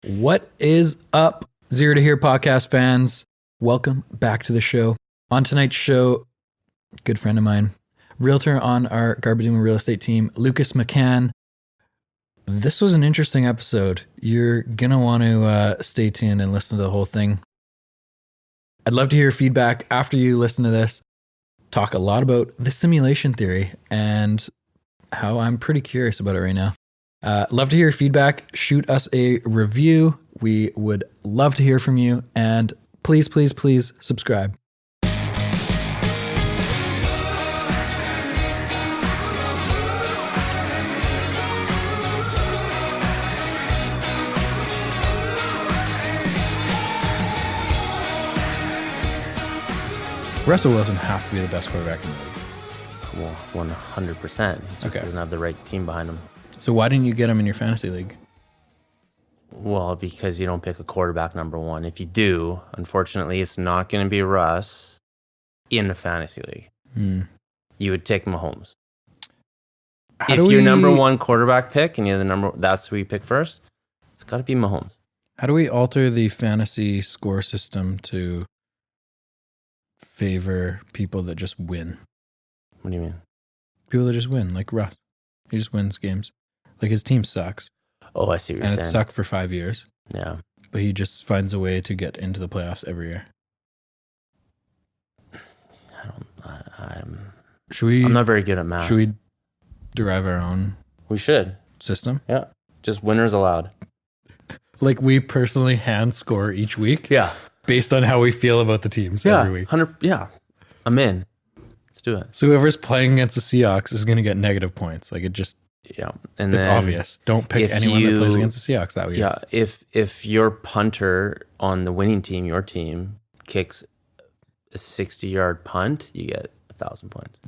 What is up, Zero to Here podcast fans? Welcome back to the show. On tonight's show, good friend of mine, realtor on our Garbaduma real estate team, Lucas McCann. This was an interesting episode. You're going to want to stay tuned and listen to the whole thing. I'd love to hear feedback after you listen to this. Talk a lot about the simulation theory and how I'm pretty curious about it right now. Love to hear feedback. Shoot us a review. We would love to hear from you. And please, please, please subscribe. Russell Wilson has to be the best quarterback in the league. Well, 100%. He just doesn't have the right team behind him. So why didn't you get him in your fantasy league? Well, because you don't pick a quarterback number one. If you do, unfortunately, it's not going to be Russ in the fantasy league. You would take Mahomes. If your number one quarterback pick and you're that's who you pick first, it's got to be Mahomes. How do we alter the fantasy score system to favor people that just win? What do you mean? People that just win, like Russ. He just wins games. Like his team sucks. Oh, I see what you're saying. And it sucked for 5 years. Yeah. But he just finds a way to get into the playoffs every year. I'm not very good at math. Should we derive our own We should. system? Yeah. Just winners allowed. Like we personally hand score each week? Yeah. Based on how we feel about the teams every week. 100. Yeah. I'm in. Let's do it. So whoever's playing against the Seahawks is going to get negative points. Like it just... Yeah, and it's obvious. Don't pick anyone that plays against the Seahawks that week. Yeah, if your punter on the winning team, your team, kicks a 60-yard punt, you get 1,000 points.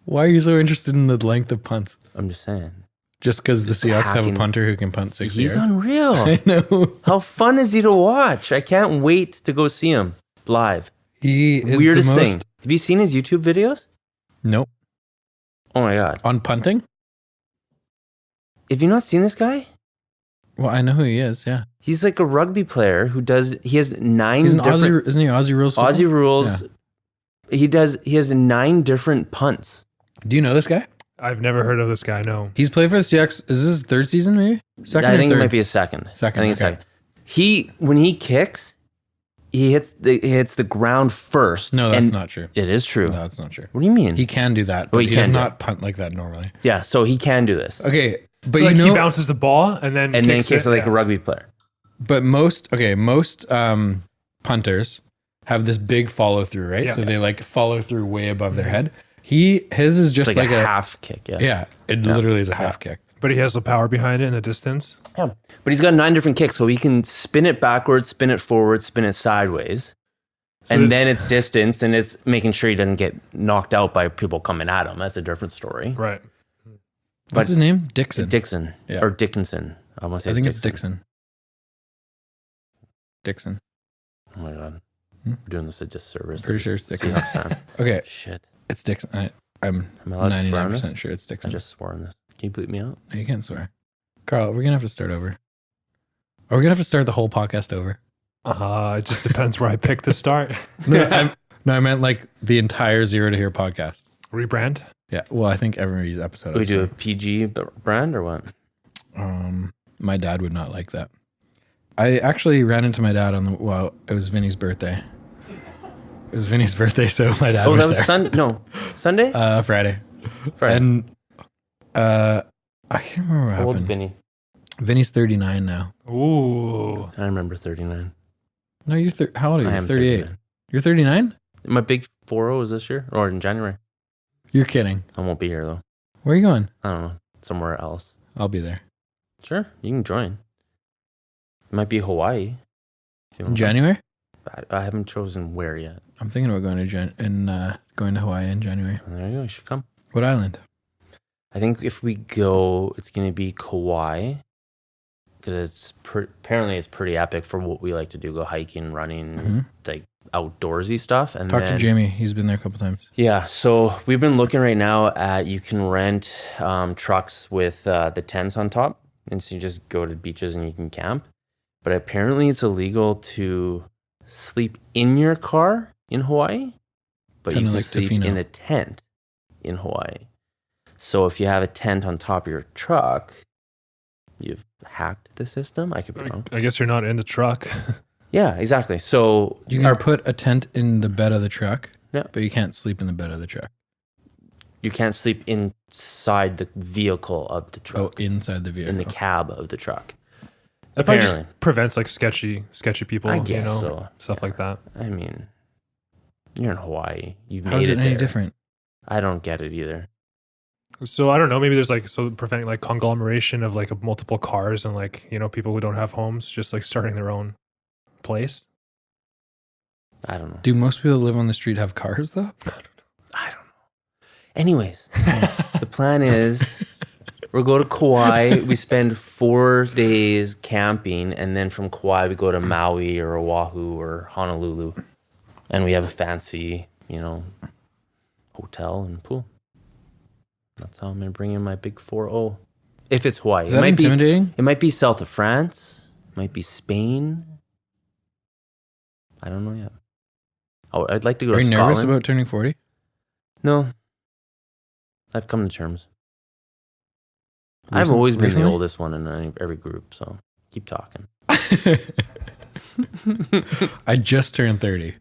Why are you so interested in the length of punts? I'm just saying. Just because the Seahawks have a punter who can punt 60 yards? He's unreal. I know. How fun is he to watch? I can't wait to go see him live. He is Weirdest thing. Have you seen his YouTube videos? Nope. Oh my God. On punting? Have you not seen this guy? Well, I know who he is, yeah. He's like a rugby player he has 9 He's different... isn't he Aussie rules? Aussie rules. Yeah. He has 9 different punts. Do you know this guy? I've never heard of this guy, no. He's played for the Seahawks. Is this his third season, maybe? Second I think or third? it might be a second. Second, I think it's second. When he kicks, he hits the ground first. No, that's not true. It is true. No, that's not true. What do you mean? He can do that, but he does not punt like that normally. Yeah, so he can do this. Okay, but so he bounces the ball and then kicks it like a rugby player. But most punters have this big follow through, right? Yeah. So they like follow through way above their head. His is just like a half kick. Yeah. Yeah, it literally is a half kick. But he has the power behind it in the distance. Yeah, but he's got 9 different kicks, so he can spin it backwards, spin it forward, spin it sideways. So then it's distance, and it's making sure he doesn't get knocked out by people coming at him. That's a different story. Right. What's his name? Dixon. Or Dickinson. I think it's Dixon. Dixon. Oh my God. We're doing this a disservice. Pretty sure it's Dixon. Seahawks Okay. Shit. It's Dixon. I'm Am I allowed to swear on 99% this? sure it's Dixon. I just swore on this. Can you bleep me out? No, you can't swear. Carl, we're going to have to start over. Are we going to have to start the whole podcast over? It just depends where I pick to start. I meant like the entire Zero to Here podcast. Rebrand? Yeah. Well, I think every episode. We do a PG brand or what? My dad would not like that. I actually ran into my dad it was Vinny's birthday. It was Vinny's birthday, so my dad was there. Sunday? Friday. And I can't remember what How old's happened. Vinny? Vinny's 39 now. Ooh. I remember 39. No, you're how old are you? I am 38. 39. You're 39? My big 4-0 is this year or in January. You're kidding. I won't be here though. Where are you going? I don't know. Somewhere else. I'll be there. Sure, you can join. It might be Hawaii. In January? I haven't chosen where yet. I'm thinking about going to Hawaii in January. There you go. You should come. What island? I think if we go, it's going to be Kauai. Because apparently it's pretty epic for what we like to do. Go hiking, running, like outdoorsy stuff. And Talk to Jamie. He's been there a couple times. Yeah. So we've been looking right now at, you can rent trucks with the tents on top. And so you just go to beaches and you can camp. But apparently it's illegal to sleep in your car in Hawaii, but Kinda you can like sleep Tofino. in a tent in Hawaii. So if you have a tent on top of your truck, you've hacked the system. I could be wrong. I guess you're not in the truck. Yeah, exactly. So You can put a tent in the bed of the truck, Yeah. but you can't sleep in the bed of the truck. you can't sleep inside the vehicle of the truck, Oh, inside the vehicle. in the cab of the truck. That probably Apparently. just prevents like sketchy people, I guess stuff like that. I mean, you're in Hawaii. You How is made it it any there. different? I don't get it either. So I don't know. Maybe there's like preventing like conglomeration of like multiple cars and like people who don't have homes just like starting their own place. I don't know. Do most people that live on the street have cars though? I don't know. Anyways, the plan is we'll go to Kauai. We spend 4 days camping, and then from Kauai we go to Maui or Oahu or Honolulu, and we have a fancy, hotel and pool. That's how I'm gonna bring in my big 4-0. If it's Hawaii, Is that intimidating? It might be south of France. It might be Spain. I don't know yet. I'd like to go Are to you Scotland. nervous about turning 40? No. I've come to terms. I've always been Recently? the oldest one in every group, so keep talking. I just turned 30.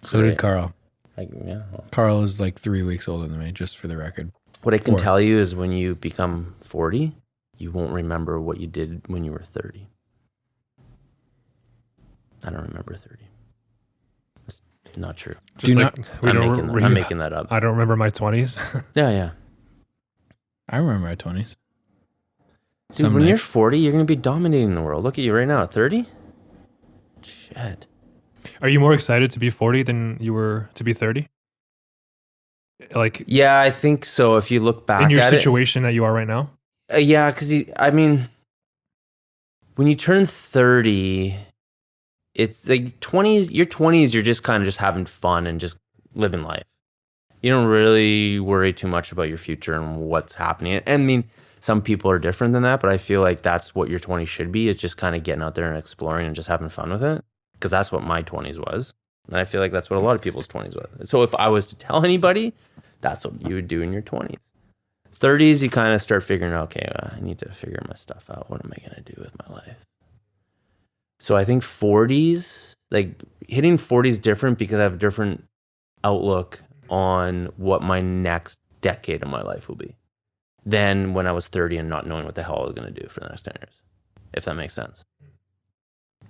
So did Great. Carl. Yeah. Well, Carl is like 3 weeks older than me, just for the record. what I can 4. tell you is when you become 40, you won't remember what you did when you were 30. I don't remember 30. That's not true. Just Do like I'm making that up. I don't remember my 20s. Yeah. I remember my 20s. Dude, when you're 40, you're going to be dominating the world. Look at you right now at 30. Shit. Are you more excited to be 40 than you were to be 30? Like Yeah, I think so. If you look back in your at situation that you are right now? yeah, because when you turn 30, it's like 20s. Your 20s, you're just kind of just having fun and just living life. You don't really worry too much about your future and what's happening. And I mean, some people are different than that, but I feel like that's what your 20s should be. It's just kind of getting out there and exploring and just having fun with it. Because that's what my 20s was. And I feel like that's what a lot of people's 20s was. So if I was to tell anybody, that's what you would do in your 20s. 30s, you kind of start figuring out, okay, I need to figure my stuff out. What am I going to do with my life? So I think 40s, like hitting 40 is different because I have a different outlook on what my next decade of my life will be than when I was 30 and not knowing what the hell I was going to do for the next 10 years, if that makes sense.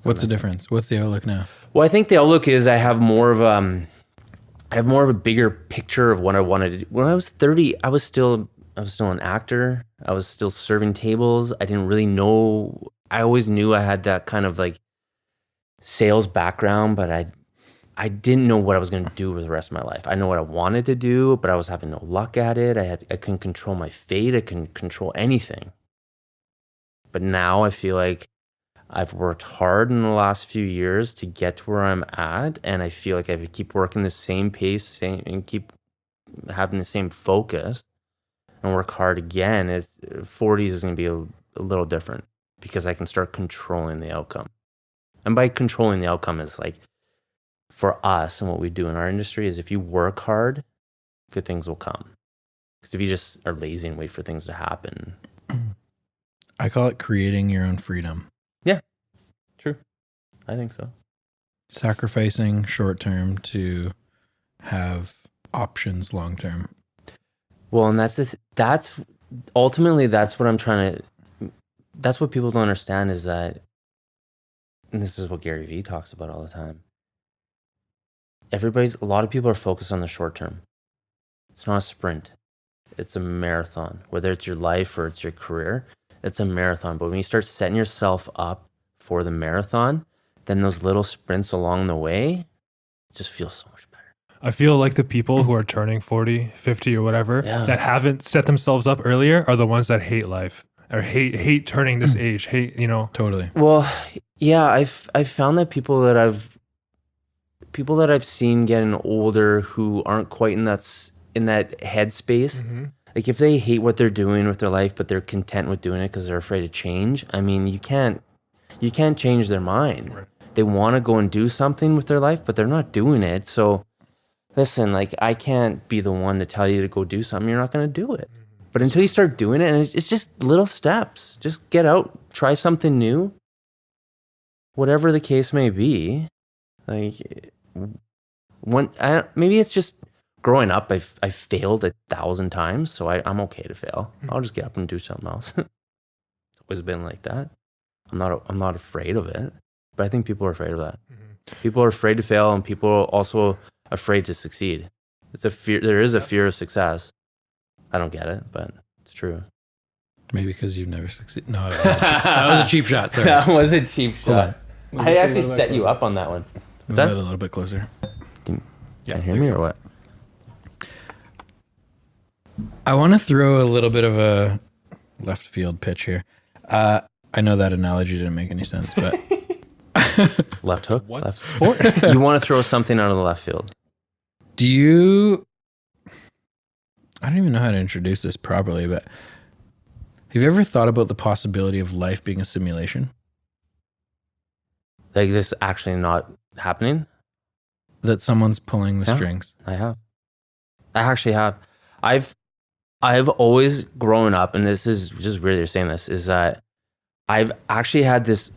What's the difference? What's the outlook now? Well, I think the outlook is I have more of a bigger picture of what I wanted to do. When I was 30, I was still an actor. I was still serving tables. I didn't really know. I always knew I had that kind of like sales background, but I didn't know what I was going to do with the rest of my life. I know what I wanted to do, but I was having no luck at it. I couldn't control my fate. I couldn't control anything. But now I feel like I've worked hard in the last few years to get to where I'm at, and I feel like if I keep working the same pace, and keep having the same focus, and work hard again, 40s is going to be a little different because I can start controlling the outcome. And by controlling the outcome is like, for us and what we do in our industry is if you work hard, good things will come. Because if you just are lazy and wait for things to happen. I call it creating your own freedom. Yeah, true. I think so. Sacrificing short term to have options long term. Well, and that's ultimately that's what I'm trying to. That's what people don't understand is that, and this is what Gary Vee talks about all the time. A lot of people are focused on the short term. It's not a sprint. It's a marathon. Whether it's your life or it's your career, it's a marathon. But when you start setting yourself up for the marathon, then those little sprints along the way just feel so much better. I feel like the people who are turning 40, 50 or whatever that haven't set themselves up earlier are the ones that hate life or hate turning this age, Totally. Well, yeah, I've found that people that I've seen getting older who aren't quite in that headspace, like if they hate what they're doing with their life, but they're content with doing it because they're afraid of change. I mean, you can't change their mind. Right. They want to go and do something with their life, but they're not doing it. So listen, like I can't be the one to tell you to go do something. You're not going to do it. But until you start doing it, and it's just little steps, just get out, try something new, whatever the case may be. Like maybe it's just growing up. I failed 1,000 times, so I'm okay to fail. I'll just get up and do something else. It's always been like that. I'm not afraid of it, but I think people are afraid of that. People are afraid to fail, and people are also afraid to succeed. It's a fear. There is a fear of success. I don't get it, but it's true. Maybe because you've never succeeded. No, that was a cheap shot. Sorry. That was a cheap shot. Hold I actually set you up on that one. Is that a little bit closer? Can you hear me or what? I want to throw a little bit of a left field pitch here. I know that analogy didn't make any sense, but Left hook? What Left. sport? You want to throw something out of the left field. do you? I don't even know how to introduce this properly, but have you ever thought about the possibility of life being a simulation? Like this actually not happening? That someone's pulling the Yeah. strings? I have. I actually have. I've always grown up, and this is just weird you're saying this, is that I've actually had this,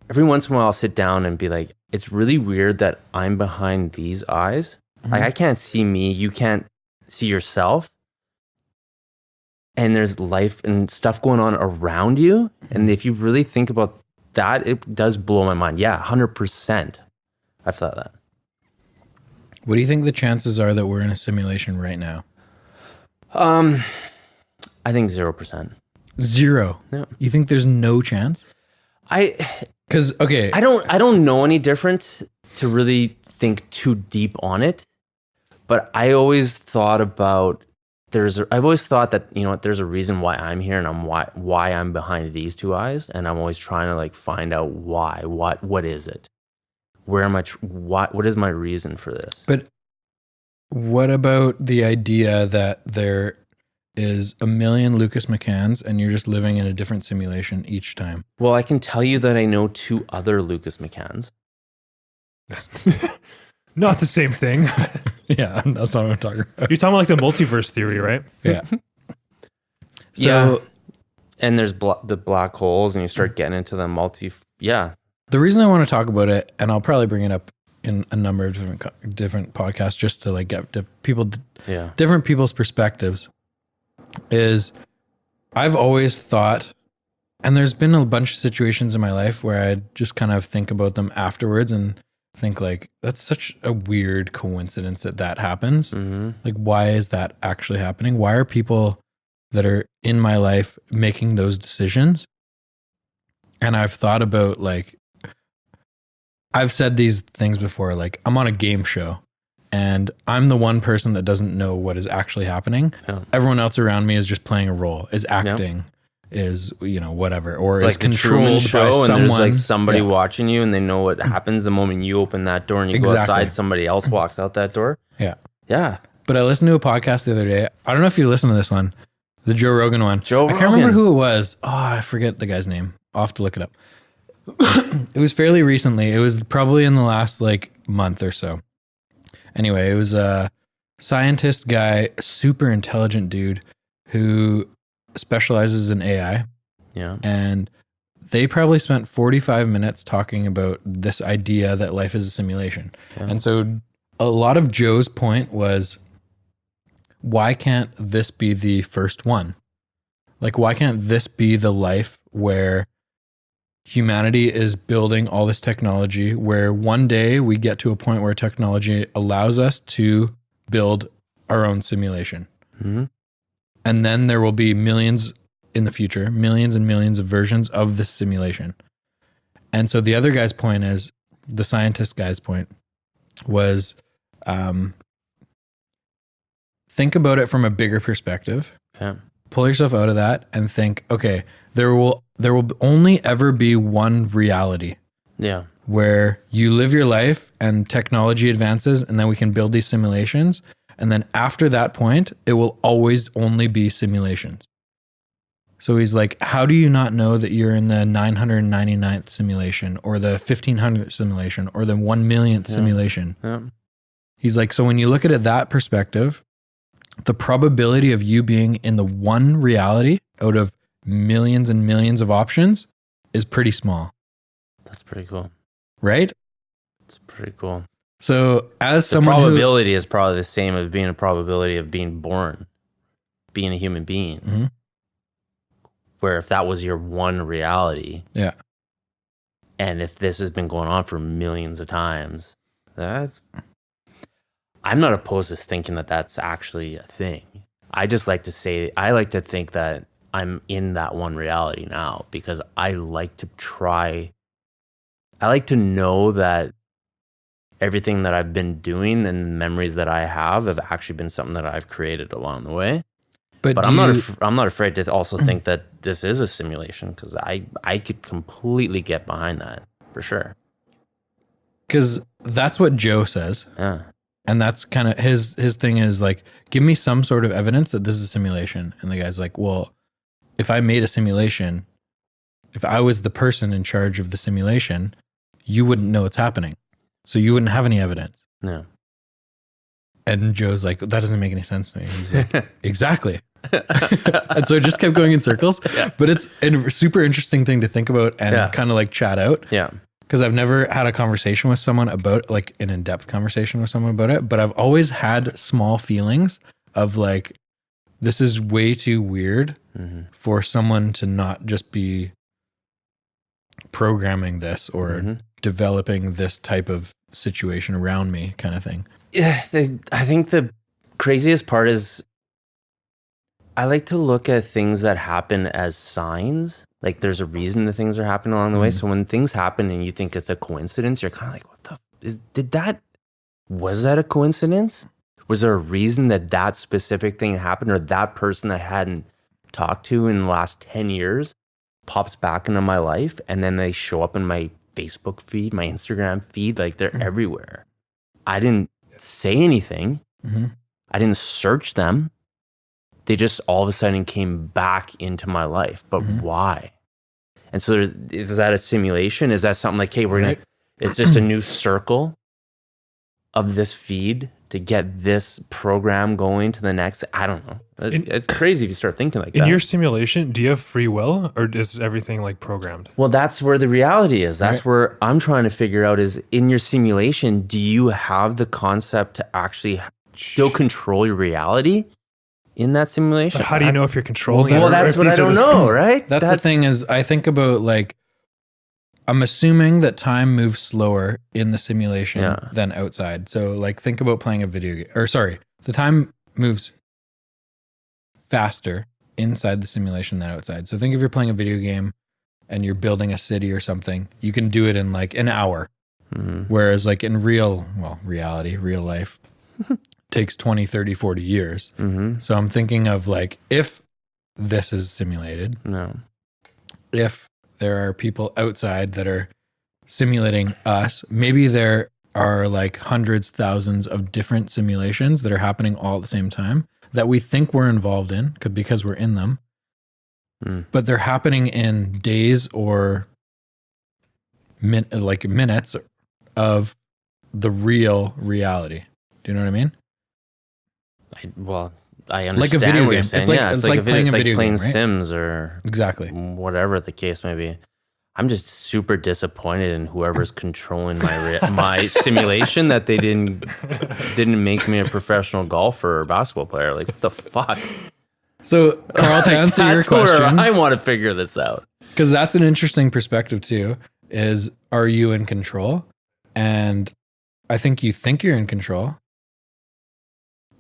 every once in a while I'll sit down and be like, it's really weird that I'm behind these eyes. Like I can't see me, you can't see yourself. And there's life and stuff going on around you. And if you really think about that, it does blow my mind. Yeah, 100%. I've thought that. What do you think the chances are that we're in a simulation right now? I think 0%. Zero. Yeah. You think there's no chance? Because okay, I don't know any different to really think too deep on it, but I always thought about I've always thought that, you know, there's a reason why I'm here, and why I'm behind these two eyes, and I'm always trying to like find out why. What is it? Where am I? What is my reason for this? But what about the idea that there is a million Lucas McCanns and you're just living in a different simulation each time? Well, I can tell you that I know 2 other Lucas McCanns. Not the same thing. Yeah, that's not what I'm talking about. You're talking about like the multiverse theory, right? Yeah. Yeah. So And there's the black holes, and you start getting into the Yeah. the reason I want to talk about it, and I'll probably bring it up in a number of different podcasts just to like get different people's perspectives, is I've always thought, and there's been a bunch of situations in my life where I just kind of think about them afterwards and think like, that's such a weird coincidence that happens. Mm-hmm. Like, why is that actually happening? Why are people that are in my life making those decisions? And I've thought about like, I've said these things before, like I'm on a game show and I'm the one person that doesn't know what is actually happening. Yeah. Everyone else around me is just playing a role, is acting, is, you know, whatever, or It's is like the Truman controlled Show, by and someone. there's like somebody Yeah. watching you, and they know what happens the moment you open that door and you go Exactly. outside. Somebody else walks out that door. Yeah. Yeah. But I listened to a podcast the other day. I don't know if you listened to this one, the Joe Rogan one. Joe I can't remember Rogan. who it was. Oh, I forget the guy's name. I'll have to look it up. It was fairly recently. It was probably in the last like month or so. Anyway, it was a scientist guy, super intelligent dude who specializes in AI. Yeah. And they probably spent 45 minutes talking about this idea that life is a simulation. Yeah. And so a lot of Joe's point was, why can't this be the first one? Like, why can't this be the life where humanity is building all this technology, where one day we get to a point where technology allows us to build our own simulation? Mm-hmm. And then there will be millions in the future, millions and millions of versions of this simulation. And so the other guy's point is, the scientist guy's point was, think about it from a bigger perspective. Okay. Pull yourself out of that and think, okay, there will only ever be one reality Yeah. where you live your life and technology advances, and then we can build these simulations. And then after that point, it will always only be simulations. So he's like, how do you not know that you're in the 999th simulation or the 1500th simulation or the 1 millionth simulation? Yeah. He's like, so when you look at it that perspective, the probability of you being in the one reality out of millions and millions of options is pretty small. That's pretty cool. Right? It's pretty cool. So as The someone probability is probably the same as being a probability of being born, being a human being. Mhm. Where if that was your one reality, Yeah. and if this has been going on for millions of times, I'm not opposed to thinking that that's actually a thing. I just like to say, I like to think that I'm in that one reality now because I like to know that everything that I've been doing and the memories that I have actually been something that I've created along the way. But I'm not afraid to also think that this is a simulation because I could completely get behind that for sure. Because that's what Joe says. Yeah. And that's kind of his thing is like, give me some sort of evidence that this is a simulation. And the guy's like, well, if I made a simulation, if I was the person in charge of the simulation, you wouldn't know what's happening. So you wouldn't have any evidence. No. And Joe's like, that doesn't make any sense to me. He's like, exactly. And so it just kept going in circles. Yeah. But it's a super interesting thing to think about and kind of like chat out. Yeah. Because I've never had a conversation with someone about like an in-depth conversation with someone about it. But I've always had small feelings of like, this is way too weird for someone to not just be programming this or developing this type of situation around me kind of thing. Yeah, I think the craziest part is I like to look at things that happen as signs. Like there's a reason the things are happening along the way. So when things happen and you think it's a coincidence, you're kind of like, what the, was that a coincidence? Was there a reason that specific thing happened or that person I hadn't talked to in the last 10 years pops back into my life and then they show up in my Facebook feed, my Instagram feed, like they're everywhere. I didn't say anything. I didn't search them. They just all of a sudden came back into my life. But why? And so is that a simulation? Is that something like, hey, it's just a new circle of this feed to get this program going to the next? I don't know. It's crazy if you start thinking like that. In your simulation, do you have free will or is everything like programmed? Well, that's where the reality is. That's where I'm trying to figure out is in your simulation, do you have the concept to actually still control your reality in that simulation? But how do you know if you're controlling it? Well, that's what I don't know, right? That's the thing is I think about like, I'm assuming that time moves slower in the simulation than outside. So like think about playing a video game, the time moves faster inside the simulation than outside. So think if you're playing a video game and you're building a city or something, you can do it in like an hour. Whereas like in real life takes 20, 30, 40 years. So I'm thinking of like, if this is simulated, if there are people outside that are simulating us, maybe there are like hundreds, thousands of different simulations that are happening all at the same time that we think we're involved in because we're in them, but they're happening in days or minutes of the real reality. Do you know what I mean? I understand like a video what you're game. saying. It's like playing a video playing game, right? Sims or Exactly whatever the case may be. I'm just super disappointed in whoever's controlling my simulation that they didn't make me a professional golfer or basketball player. Like what the fuck? So Carl, to answer your question, I want to figure this out because that's an interesting perspective too. Is are you in control? And I think you're in control,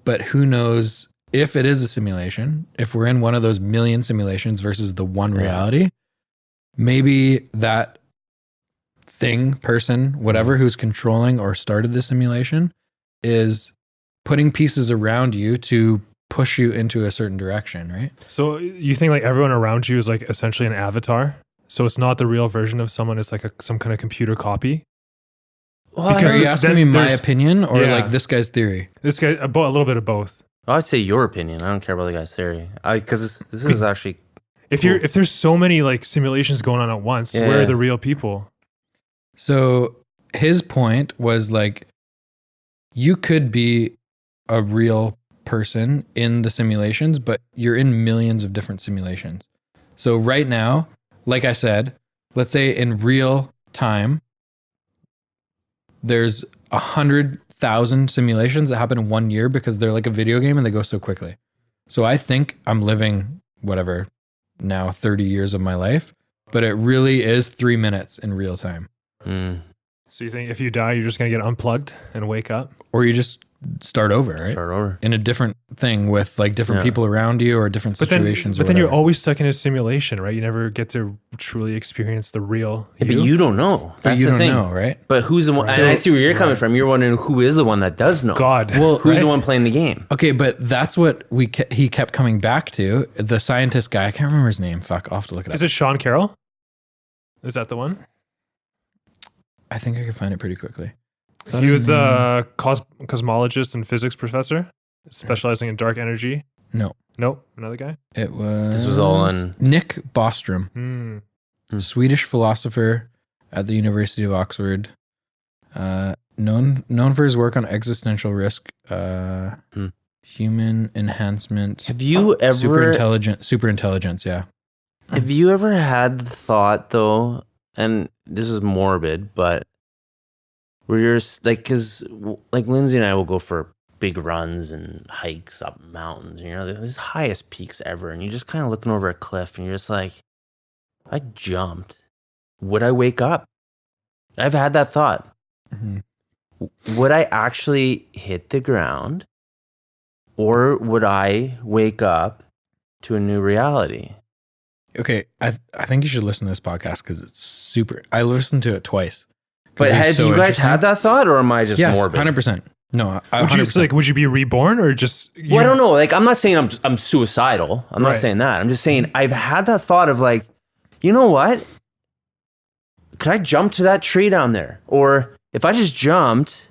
but who knows if it is a simulation? If we're in one of those million simulations versus the one reality. Maybe that person, whatever, who's controlling or started the simulation is putting pieces around you to push you into a certain direction, right? So you think like everyone around you is like essentially an avatar? So it's not the real version of someone, it's like some kind of computer copy? Are you asking then me my there's- opinion or Yeah. like this guy's theory? This guy, a little bit of both. I'd say your opinion. I don't care about the guy's theory. Because this is actually If there's so many like simulations going on at once, where Yeah. are the real people? So his point was like, you could be a real person in the simulations, but you're in millions of different simulations. So right now, like I said, let's say in real time, there's 100,000 simulations that happen in 1 year because they're like a video game and they go so quickly. So I think I'm living whatever now 30 years of my life, but it really is 3 minutes in real time. So you think if you die, you're just gonna get unplugged and wake up? Or you just start over, right? start over. In a different thing with like different people around you or different situations. But then you're always stuck in a simulation, right? You never get to truly experience the real Yeah, but you don't know. but That's you the don't thing. know, right? But who's the one? Right. And I see where you're coming Right. from. You're wondering who is the one that does know. God. Well, Who's the right? one playing the game? Okay, but that's what he kept coming back to. The scientist guy, I can't remember his name. Fuck, I'll have to look it up. Is it Sean Carroll? Is that the one? I think I could find it pretty quickly. He was the cosmologist and physics professor, specializing in dark energy. No, Nope, another guy. it was. This was all on. Nick Bostrom, Hmm. Swedish philosopher at the University of Oxford. Known for his work on existential risk, human enhancement, Have you ever? superintelligence. Yeah. Have you ever had the thought though? And this is morbid, but where you're like, because like Lindsay and I will go for big runs and hikes up mountains. You know, these highest peaks ever, and you're just kind of looking over a cliff, and you're just like, I jumped. Would I wake up? I've had that thought. Mm-hmm. Would I actually hit the ground, or would I wake up to a new reality? Okay, I think you should listen to this podcast because it's super. I listened to it twice. 'Cause But it's have so you guys interesting. had that thought, or am I just Yes, morbid? 100%. No, I Would you 100%. so, like? Would you be reborn or just? Well, I don't know. Like, I'm not saying I'm suicidal. I'm not Right. saying that. I'm just saying I've had that thought of like, you know what? Could I jump to that tree down there? Or if I just jumped,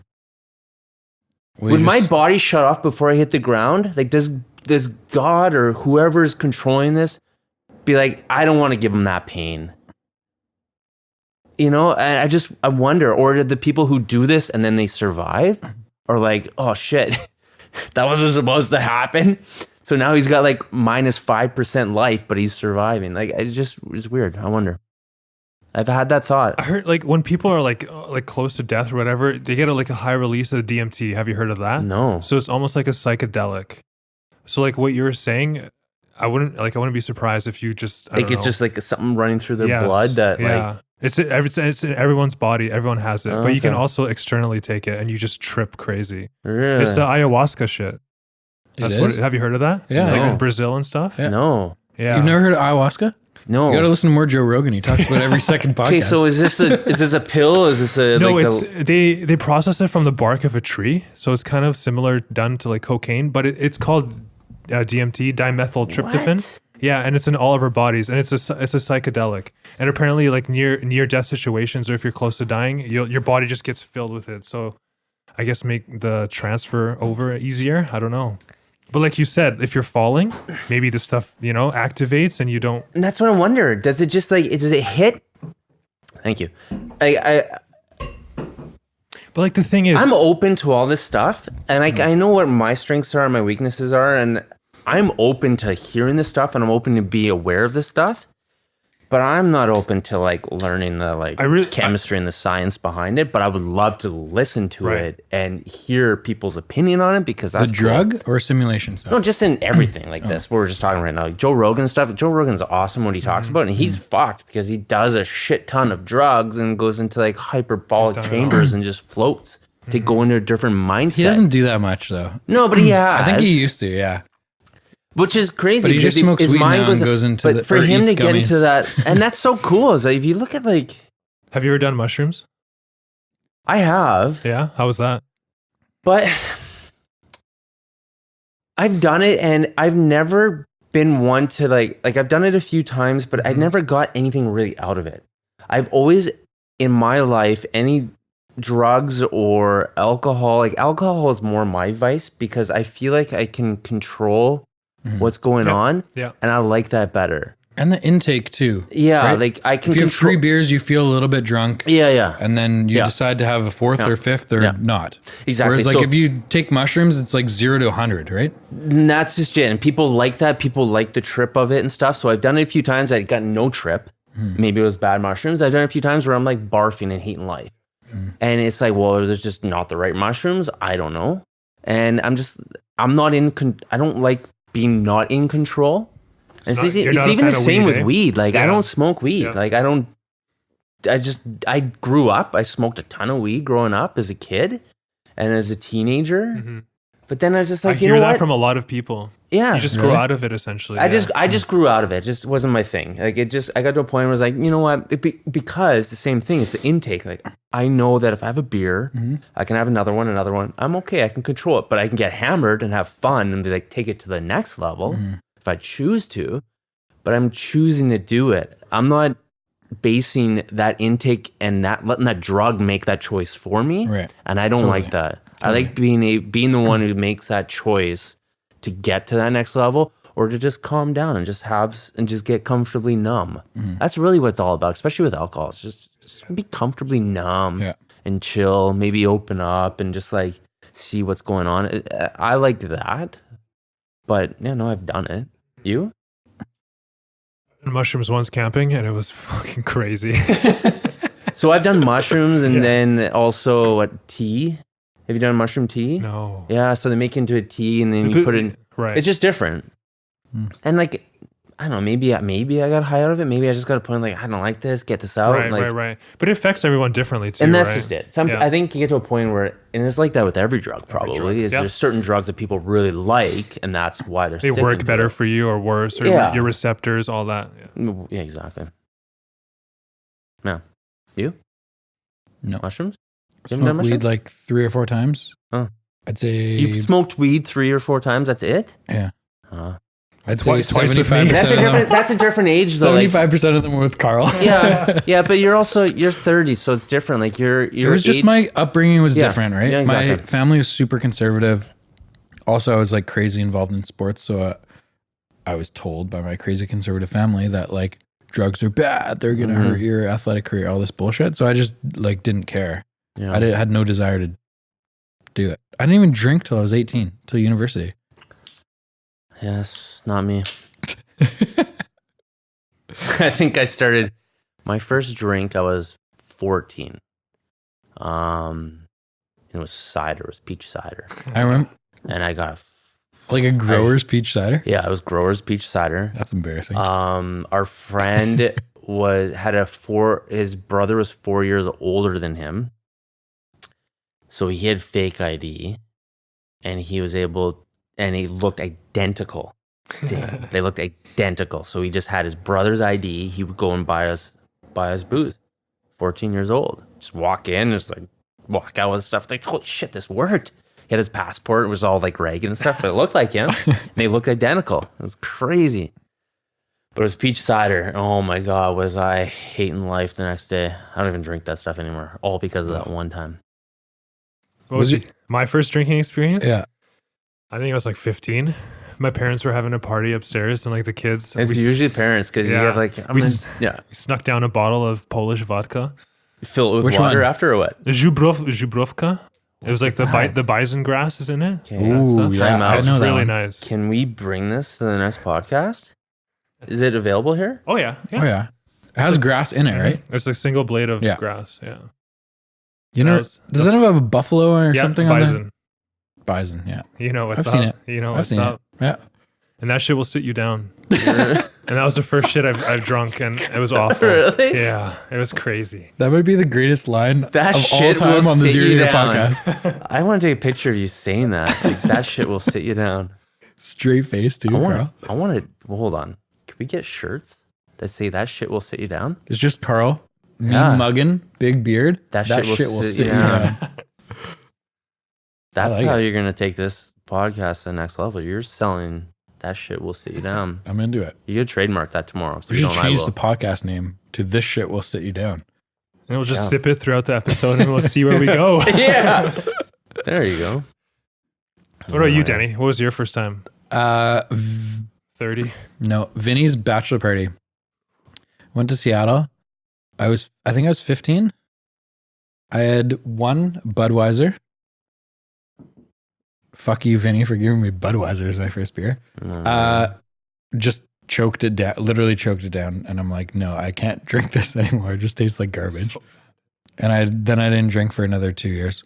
Will would you my just- body shut off before I hit the ground? Like, does God or whoever is controlling this be like, I don't want to give him that pain? You know, and I wonder, or did the people who do this and then they survive are like, oh shit, that wasn't supposed to happen. So now he's got like minus 5% life, but he's surviving. Like, it's weird. I wonder. I've had that thought. I heard like when people are like close to death or whatever, they get a high release of DMT. Have you heard of that? No. So it's almost like a psychedelic. So like what you were saying, I wouldn't be surprised if you just I Like, don't it's know. just like something running through their Yes. blood that like, It's in everyone's body. Everyone has it, but you can Okay. also externally take it, and you just trip crazy. really? It's the ayahuasca shit. It That's is? what. Have you heard of that? Yeah. like No. in Brazil and stuff. Yeah. No. Yeah. You've never heard of ayahuasca? No. You got to listen to more Joe Rogan. He talks about it every second podcast. Okay, so is this a pill? Is this a No, like it's a, they process it from the bark of a tree, so it's kind of similar done to like cocaine, but it's called DMT, dimethyltryptophan. What? Yeah, and it's in all of our bodies, and it's a psychedelic. And apparently, like near death situations, or if you're close to dying, your body just gets filled with it. So, I guess make the transfer over easier. I don't know, but like you said, if you're falling, maybe the stuff activates, and you don't. And that's what I wonder. Does it just like does it hit? Thank you. But like the thing is, I'm open to all this stuff, and I know what my strengths are and my weaknesses are, and I'm open to hearing this stuff, and I'm open to be aware of this stuff. But I'm not open to like learning the chemistry and the science behind it. But I would love to listen to Right. it and hear people's opinion on it because that's the cool. drug or simulation stuff? No, just in everything like this. We're just talking right now. Like Joe Rogan stuff. Joe Rogan's awesome what he talks about, and he's fucked because he does a shit ton of drugs and goes into like hyperbolic He's done it chambers and just floats to go into a different mindset. He doesn't do that much though. No, but he has. I think he used to. Yeah. Which is crazy. But he just because smokes his weed mind now and goes into But the- for or him to eats get into gummies. that, and that's so cool. Is like if you look at like have you ever done mushrooms? I have, Yeah, how was that? but I've done it, and I've never been one to like I've done it a few times, but I never got anything really out of it. I've always in my life any drugs or alcohol. Like alcohol is more my vice because I feel like I can control what's going on. Yeah. And I like that better. And the intake too. Yeah, right? like I can If you have control. 3 beers, you feel a little bit drunk. Yeah. And then you Yeah. decide to have a 4th or 5th or not. Exactly. Whereas like So- if you take mushrooms, it's like 0 to 100, right? And that's just it. And people like that. People like the trip of it and stuff. So I've done it a few times. I got no trip. Maybe it was bad mushrooms. I've done it a few times where I'm like barfing and hating life. And it's like, well, there's just not the right mushrooms. I don't know. And I'm not I don't like being not in control. It's you're not a even the fan of same weed, with eh? weed. Like I Yeah. don't smoke weed. Yeah. Like I grew up. I smoked a ton of weed growing up as a kid and as a teenager. But then I was just like, I you hear know that what? from a lot of people. Yeah. You just grow out of it essentially. I just grew out of it. It just wasn't my thing. Like I got to a point where I was like, you know what? Because the same thing is the intake. Like I know that if I have a beer, I can have another one. I'm okay. I can control it, but I can get hammered and have fun and be like, take it to the next level if I choose to, but I'm choosing to do it. I'm not basing that intake and letting that drug make that choice for me. Right. And I don't like that. I like being the one who makes that choice to get to that next level or to just calm down and just get comfortably numb. That's really what it's all about, especially with alcohol. It's just be comfortably numb and chill, maybe open up and just like see what's going on. I like that, but I've done it. You? Mushrooms once camping and it was fucking crazy. So I've done mushrooms and then also tea. Have you done mushroom tea? No. Yeah, so they make it into a tea and then you put it in. Right. It's just different. And like, I don't know, maybe I got high out of it. Maybe I just got a point like, I don't like this, get this out. Right. But it affects everyone differently too. And that's right? just it. I think you get to a point where, and it's like that with every drug probably, drug. is there's certain drugs that people really like and that's why they sticking work to better it. for you or worse, or Yeah. your receptors, all that. Yeah, exactly. Now, you? No. Mushrooms? You haven't done Smoked weed mushrooms? like 3 or 4 times. Oh. I'd say You've smoked weed 3 or 4 times, that's it? yeah. Uh, I'd say Twice with me. 75% that's, a of them. different, that's a different age though. like- 75% of them were with Carl. yeah, but you're 30, so it's different. Like It was just my upbringing was Yeah. different, right? Yeah, exactly. My family was super conservative. Also, I was like crazy involved in sports, so I was told by my crazy conservative family that like drugs are bad, they're gonna hurt your athletic career, all this bullshit. So I just like didn't care. Yeah. I had no desire to do it. I didn't even drink till I was 18, till university. Yes, not me. I think I started my first drink. I was 14. It was cider. It was peach cider, I remember and I got like a grower's peach cider. it was Grower's peach cider. That's embarrassing. Our friend his brother was 4 years older than him, so he had fake ID, and he looked identical. They looked identical. So he just had his brother's ID. He would go and buy us booze. 14 years old. Just walk in, just like walk out with stuff. Like, holy shit, this worked. He had his passport. It was all like ragged and stuff, but it looked like him. And they looked identical. It was crazy. But it was peach cider. Oh my God, was I hating life the next day. I don't even drink that stuff anymore. All because of that one time. What was my first drinking experience? yeah. I think I was like 15. My parents were having a party upstairs, and like the kids, It's usually parents because you have like, we we snuck down a bottle of Polish vodka. fill it with Which water one? after or what? Zhubrowka. It was like the bison grass is in it. Okay. Ooh, yeah. Time out. I It's know that really one. nice. Can we bring this to the next podcast? Is it available here? Oh yeah. Oh yeah. It has grass in it, right? It's a single blade of Yeah. grass. Yeah. You know, Does that have a buffalo or something on bison. there? Bison, yeah. You know what's I've up. seen it. You know I've what's seen up. it. Yeah. And that shit will sit you down. And that was the first shit I've drunk, and it was awful. Really? Yeah, it was crazy. That might be the greatest line That of all shit time will on the sit Zero you Year down. podcast. I want to take a picture of you saying that. Like, that shit will sit you down. Straight face, too, Carl. I want to. Well, hold on. Can we get shirts that say that shit will sit you down? It's just Carl, me Yeah. mugging, big beard. That shit will sit you down. That's like how it. you're gonna take this podcast to the next level. You're selling that shit will sit you down. I'm into it. You could tradermark that tomorrow. So We you should don't. I change will. the podcast name to This Shit Will Sit You Down. And we'll just sip it throughout the episode and we'll see where we go. Yeah. There you go. What about you, Denny? What was your first time? 30? No, Vinny's bachelor party. Went to Seattle. I think I was 15. I had one Budweiser. Fuck you, Vinny, for giving me Budweiser as my first beer. Just choked it down, literally choked it down. And I'm like, no, I can't drink this anymore. It just tastes like garbage. And I didn't drink for another 2 years.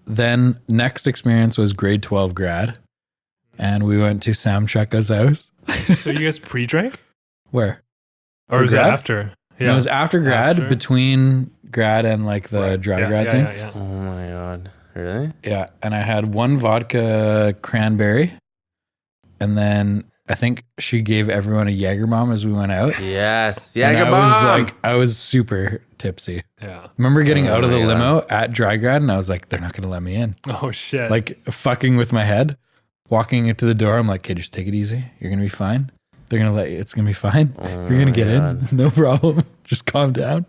Then next experience was grade 12 grad. And we went to Sam Cheka's house. So you guys pre-drank? Where? Or was it after? Yeah. No, it was after grad, between grad and like the dry grad thing. Yeah. Oh my God. Really? Yeah. And I had one vodka cranberry. And then I think she gave everyone a Jaeger bomb as we went out. Yes. And Jaeger I was super tipsy. Yeah. Remember getting out of the my God. limo at dry grad and I was like, they're not going to let me in. Oh, shit. Like fucking with my head. Walking into the door, I'm like, okay, just take it easy. You're going to be fine. They're going to let you. It's going to be fine. You're going to get in. No problem. Just calm down.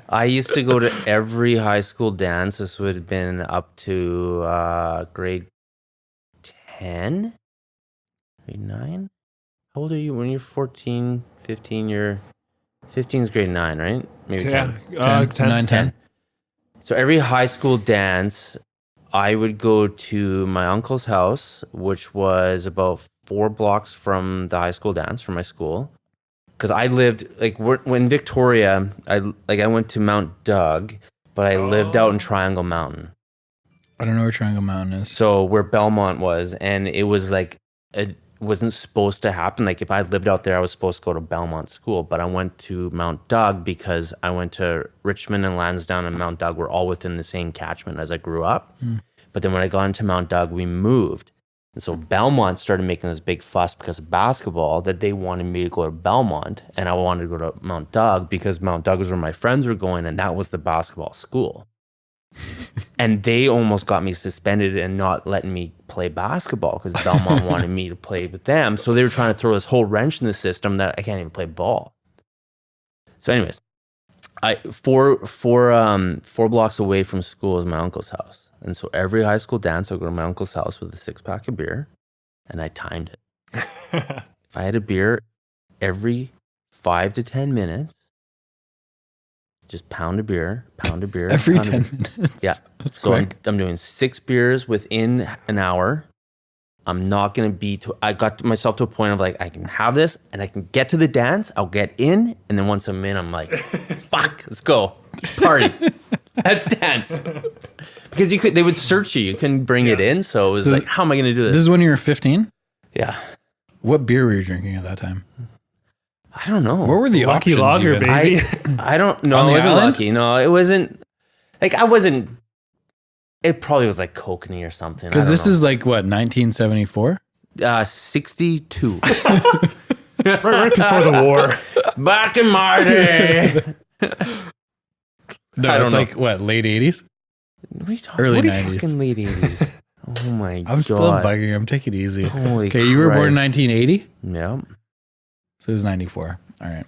I used to go to every high school dance. This would have been up to grade 10, grade 9. How old are you when you're 14, 15? 15 is grade 9, right? Maybe 10. 9, 10. So every high school dance, I would go to my uncle's house, which was about 4 blocks from the high school dance from my school. Because I lived when Victoria, I went to Mount Doug, but I lived out in Triangle Mountain. I don't know where Triangle Mountain is. So where Belmont was, and it was like it wasn't supposed to happen. Like if I lived out there, I was supposed to go to Belmont school, but I went to Mount Doug because I went to Richmond and Lansdowne and Mount Doug were all within the same catchment as I grew up. But then when I got into Mount Doug, we moved. And so Belmont started making this big fuss because of basketball that they wanted me to go to Belmont and I wanted to go to Mount Doug because Mount Doug was where my friends were going and that was the basketball school. And they almost got me suspended and not letting me play basketball because Belmont wanted me to play with them. So they were trying to throw this whole wrench in the system that I can't even play ball. So anyways, four blocks away from school is my uncle's house. And so every high school dance, I go to my uncle's house with a 6-pack of beer and I timed it. If I had a beer every 5 to 10 minutes, just pound a beer. Every 10 minutes. Yeah. That's so quick. I'm doing 6 beers within an hour. I'm not going to be, I got myself to a point of like, I can have this and I can get to the dance. I'll get in. And then once I'm in, I'm like, fuck, let's go. Party. Let's dance. Because they would search you. You couldn't bring it in. So it was like, how am I going to do this? This is when you were 15? Yeah. What beer were you drinking at that time? I don't know. What were the Lucky options? Lager, even? baby. I don't know. On It the wasn't island? lucky. No, it wasn't. Like, I wasn't. It probably was like Kokanee or something. Because this is like, what, 1974? 62. right before the war. Back in my day. No, I don't it's know. like, what, late 80s? What are you talking Early what are 90s. you fucking late 80s. Oh my God. I'm still bugging him. Take it easy. Holy Okay, you were born in Christ. 1980? Yeah. So it was 94. All right.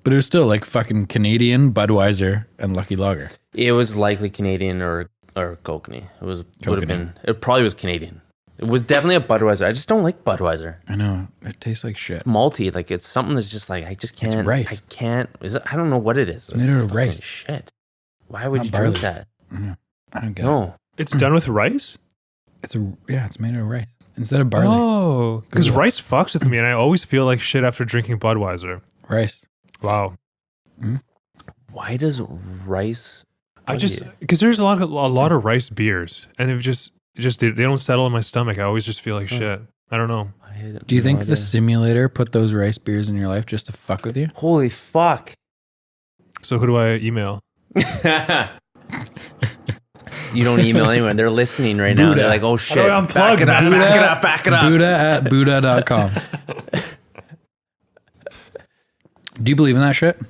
But it was still like fucking Canadian, Budweiser, and Lucky Lager. It was likely Canadian or Kokanee. Would have Kokanee. been. It probably was Canadian. It was definitely a Budweiser. I just don't like Budweiser. I know. It tastes like shit. Malty, like it's something that's just like I just can't. rice. I can't. I don't know what it is. It's made out of fucking rice. Shit. Why would Not you drink barley. that? I don't get it. No. It's done with rice? It's made out of rice instead of barley. Oh, because Google it. rice fucks with me and I always feel like shit after drinking Budweiser. Rice. Wow. Why does rice? Because there's a lot of rice beers and they don't settle in my stomach. I always just feel like shit. I don't know. Do you think the simulator put those rice beers in your life just to fuck with you? Holy fuck! So who do I email? You don't email anyone. They're listening right now. Buddha. They're like, oh shit. do I unplug? Back it up. Buddha. Back it up. Back it up. Buddha@buddha.com. Do you believe in that shit?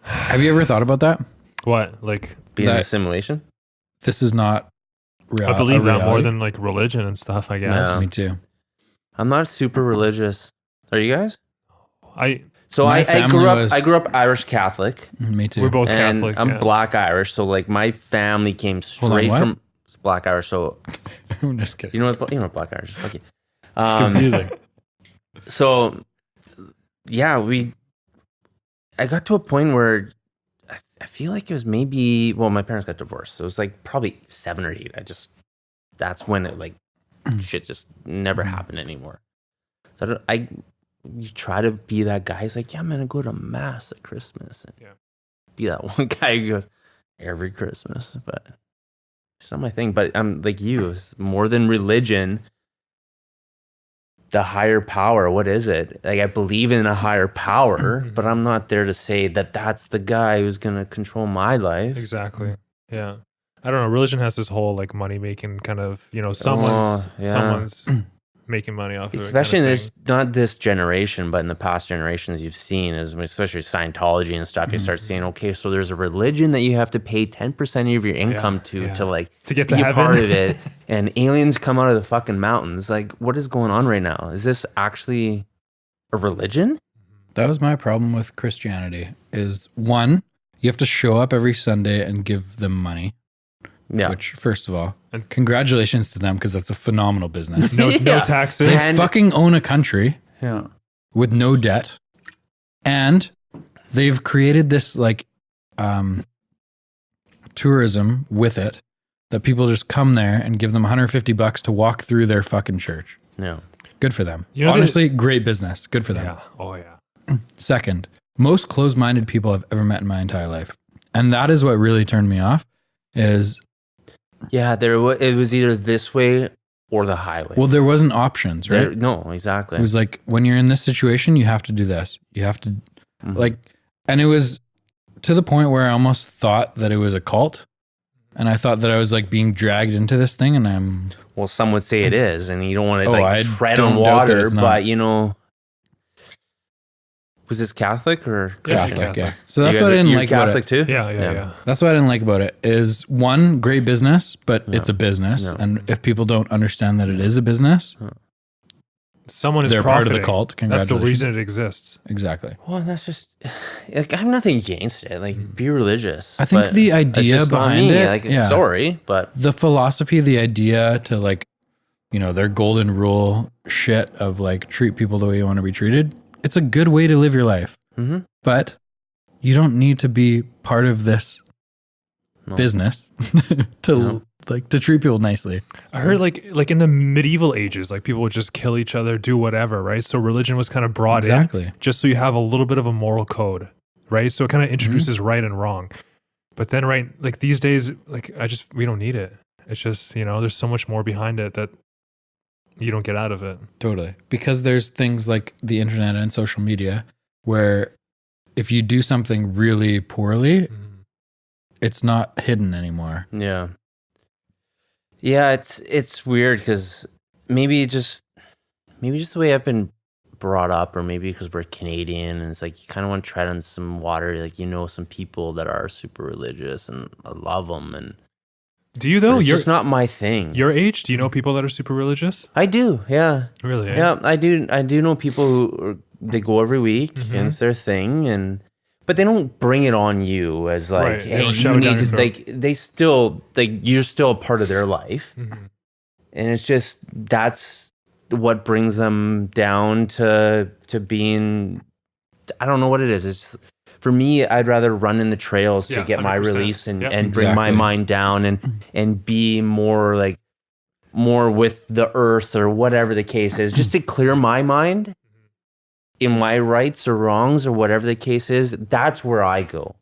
Have you ever thought about that? What? Like, Being in a That- simulation. This is not real. I believe a that more reality? than like religion and stuff, I guess. Yeah. Me too. I'm not super religious. Are you guys? So My I family grew up. was- I grew up Irish Catholic, Me too. We're both and Catholic. I'm yeah. Black Irish. So like my family came on, straight what? from it's Black Irish. So I'm just kidding. you know what Black Irish? Fuck you. It's confusing. So yeah, I got to a point where I feel like it was maybe my parents got divorced. So it was like probably 7 or 8. That's when it like shit just never happened anymore. So you try to be that guy who's like, yeah, I'm gonna go to mass at Christmas and be that one guy who goes every Christmas, but it's not my thing. But I'm like you, it's more than religion. The higher power, what is it? Like I believe in a higher power, but I'm not there to say that that's the guy who's gonna control my life. Exactly. Yeah. I don't know. Religion has this whole like money making kind of, someone's making money off of it. Especially kind in of this, thing. not this generation, but in the past generations you've seen, especially Scientology and stuff, you start seeing, okay, so there's a religion that you have to pay 10% of your income to get be to a part heaven. of it, and aliens come out of the fucking mountains. Like, what is going on right now? Is this actually a religion? That was my problem with Christianity is one, you have to show up every Sunday and give them money. Yeah. Which, first of all, congratulations to them because that's a phenomenal business. No Yeah. taxes. They And- fucking own a country Yeah. with no debt. And they've created this like tourism with it that people just come there and give them $150 to walk through their fucking church. Yeah. Good for them. You know, Honestly, great business. Good for them. Yeah. Oh yeah. Second, most closed-minded people I've ever met in my entire life. And that is what really turned me off is, Yeah, it was either this way or the highway. well, there wasn't options, right? No, exactly. It was like, when you're in this situation, you have to do this. You have to, like, and it was to the point where I almost thought that it was a cult. And I thought that I was like being dragged into this thing, and I'm... Well, some would say it is, and you don't want to I tread don't on doubt that water, it's not. but was this Catholic or Christian? Catholic, yeah. Catholic. So that's You what I guys didn't you're like about Catholic it. too? Yeah. That's what I didn't like about it is, one, great business, but it's a business. Yeah. And if people don't understand that it is a business, Someone is they're part of the profiting. cult. That's the Congratulations. reason it exists. Exactly. Well, that's just like I have nothing against it. Like, be religious. I think but the it's idea just not behind me. it, Like, yeah. sorry, but The philosophy, the idea to like, their golden rule shit of like treat people the way you want to be treated. It's a good way to live your life, but you don't need to be part of this business to to treat people nicely. I heard like in the medieval ages, like people would just kill each other, do whatever, right? So religion was kind of brought in just so you have a little bit of a moral code, right? So it kind of introduces right and wrong. But then like these days, like we don't need it. It's just, there's so much more behind it that you don't get out of it. Totally. Because there's things like the internet and social media where if you do something really poorly, it's not hidden anymore. yeah, it's weird because maybe just the way I've been brought up, or maybe because we're Canadian and it's like you kind of want to tread on some water, like some people that are super religious and I love them, and Do you though? it's just not my thing. Your age? Do you know people that are super religious? I do, yeah. Really? Eh? Yeah, I do know people who they go every week and it's their thing, but they don't bring it on you as like, Right, they hey, don't shove you it down need your to throat. like. They still you're still a part of their life, and it's just that's what brings them down to being. I don't know what it is. It's for me. I'd rather run in the trails to Yeah, get my 100%. release and Yep. bring my Exactly. mind down and be more with the earth or whatever the case is, just to clear my mind in my rights or wrongs or whatever the case is. That's where I go.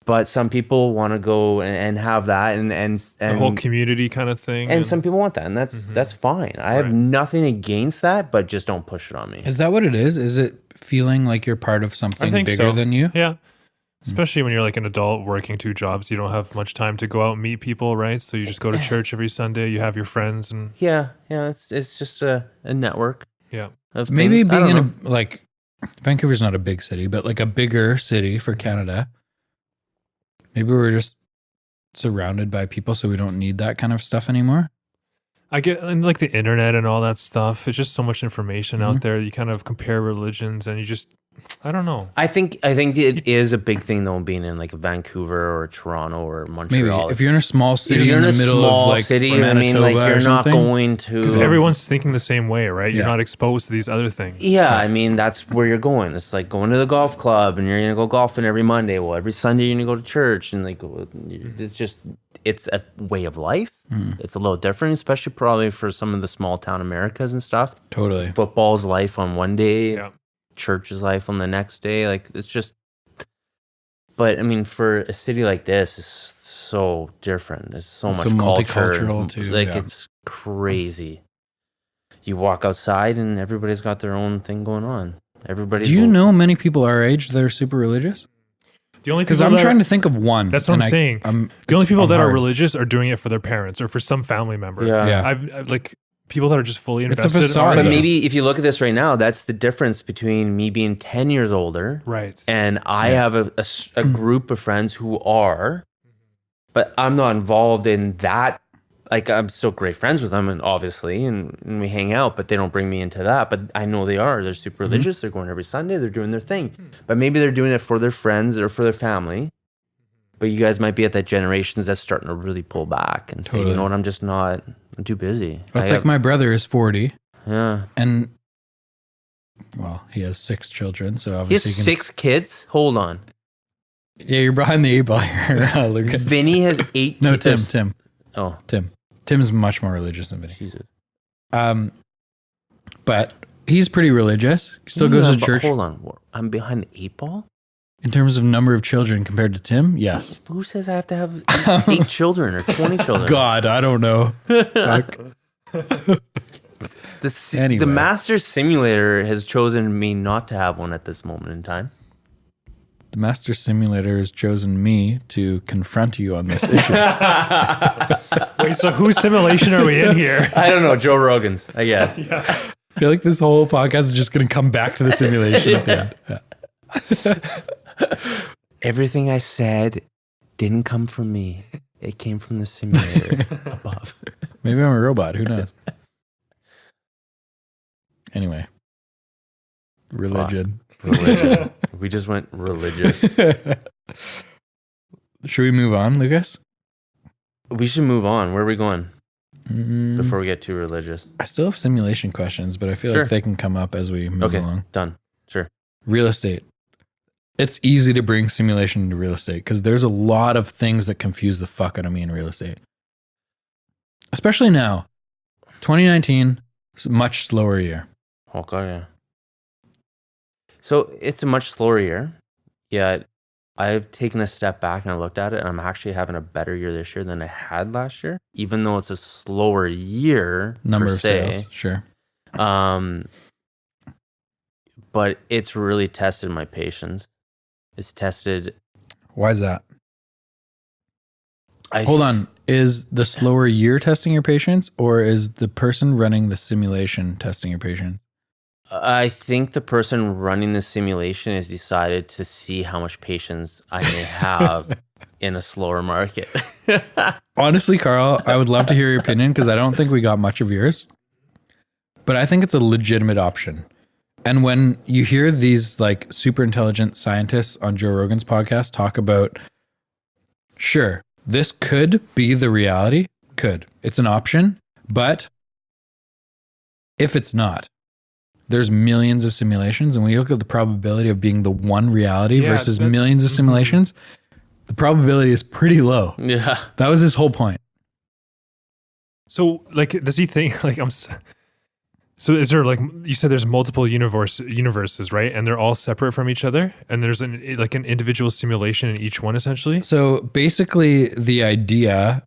But some people want to go and have that and The whole community kind of thing. and some people want that, and that's fine. I have Right. nothing against that, but just don't push it on me. Is that what it is? Is it feeling like you're part of something think bigger so. than you? Yeah. Especially when you're like an adult working 2 jobs, you don't have much time to go out and meet people, right? So you just go to church every Sunday, you have your friends, and Yeah, it's just a network yeah. of Maybe things. I being don't in know. a, like, Vancouver's not a big city, but like a bigger city for Canada. Maybe we're just surrounded by people, so we don't need that kind of stuff anymore. I get, and like the internet and all that stuff, it's just so much information out there. You kind of compare religions and you just, I don't know. I think it is a big thing though, being in like Vancouver or Toronto or Montreal. Maybe if you're in a small city, if you're in the a middle small of like city, I Manitoba mean, like you're or not something, going to Because everyone's thinking the same way, right? You're Yeah. not exposed to these other things. Yeah, I mean that's where you're going. It's like going to the golf club, and you're gonna go golfing every Monday. Well, every Sunday you're gonna go to church, and like it's a way of life. It's a little different, especially probably for some of the small town Americas and stuff. Totally. Football's life on one day, Yeah. church is life on the next day. Like it's just. But I mean, for a city like this, it's so different. There's so So much culture. multicultural, too, Like yeah. it's crazy. You walk outside and everybody's got their own thing going on. Everybody's. Do you know many people our age that are super religious? The only Because people I'm that trying are, to think of one. That's what and I'm saying. The only people that are religious are doing it for their parents or for some family member. Yeah. Yeah. I've like people that are just fully It's a invested. facade, But though. maybe if you look at this right now, that's the difference between me being 10 years older, Right. and I have a group of friends who are, but I'm not involved in that. Like I'm still great friends with them, and obviously, and we hang out, but they don't bring me into that. But I know they are. They're super religious. They're going every Sunday. They're doing their thing. But maybe they're doing it for their friends or for their family. But you guys might be at that generations that's starting to really pull back and say, Totally. you know what, I'm too busy. It's like my brother is 40, Yeah. and well, he has 6 children, so He has obviously 6 kids. Hold on. Yeah, you're behind the 8 ball here, Lucas. Vinny has 8 No, kids. Tim. Oh, Tim's much more religious than Vinny. Jesus. But he's pretty religious. He still goes to but church. Hold on. I'm behind the 8 ball? In terms of number of children compared to Tim, yes. Who says I have to have 8 children or 20 children? God, I don't know. Fuck. Anyway. The Master Simulator has chosen me not to have one at this moment in time. The Master Simulator has chosen me to confront you on this issue. Wait, so whose simulation are we in here? I don't know. Joe Rogan's, I guess. I feel like this whole podcast is just going to come back to the simulation at the end. Yeah. Everything I said didn't come from me. It came from the simulator above. Maybe I'm a robot. Who knows? Anyway. Religion. Religion. We just went religious. Should we move on, Lucas? We should move on. Where are we going Mm, before we get too religious? I still have simulation questions, but I feel Sure. like they can come up as we move Okay, along. done. Sure. Real estate. It's easy to bring simulation into real estate because there's a lot of things that confuse the fuck out of me in real estate. Especially now. 2019 is a much slower year. Okay, yeah. So it's a much slower year, yet I've taken a step back and I looked at it, and I'm actually having a better year this year than I had last year, even though it's a slower year Number per of se. sales. Sure. But it's really tested my patience. It's tested. Why is that? I Hold on. Is the slower year testing your patience, or is the person running the simulation testing your patience? I think the person running the simulation has decided to see how much patience I may have in a slower market. Honestly, Carl, I would love to hear your opinion because I don't think we got much of yours. But I think it's a legitimate option. And when you hear these like super intelligent scientists on Joe Rogan's podcast talk about, sure, this could be the reality. Could. It's an option. But if it's not, there's millions of simulations. And when you look at the probability of being the one reality versus millions of simulations, the probability is pretty low. Yeah. That was his whole point. So, like, does he think like So is there like you said? There's multiple universes, right? And they're all separate from each other. And there's an individual simulation in each one, essentially. So basically, the idea,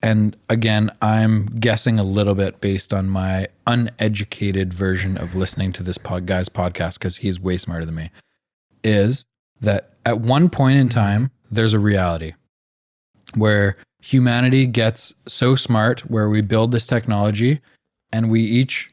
and again, I'm guessing a little bit based on my uneducated version of listening to this guy's podcast because he's way smarter than me, is that at one point in time, there's a reality where humanity gets so smart, where we build this technology, and we each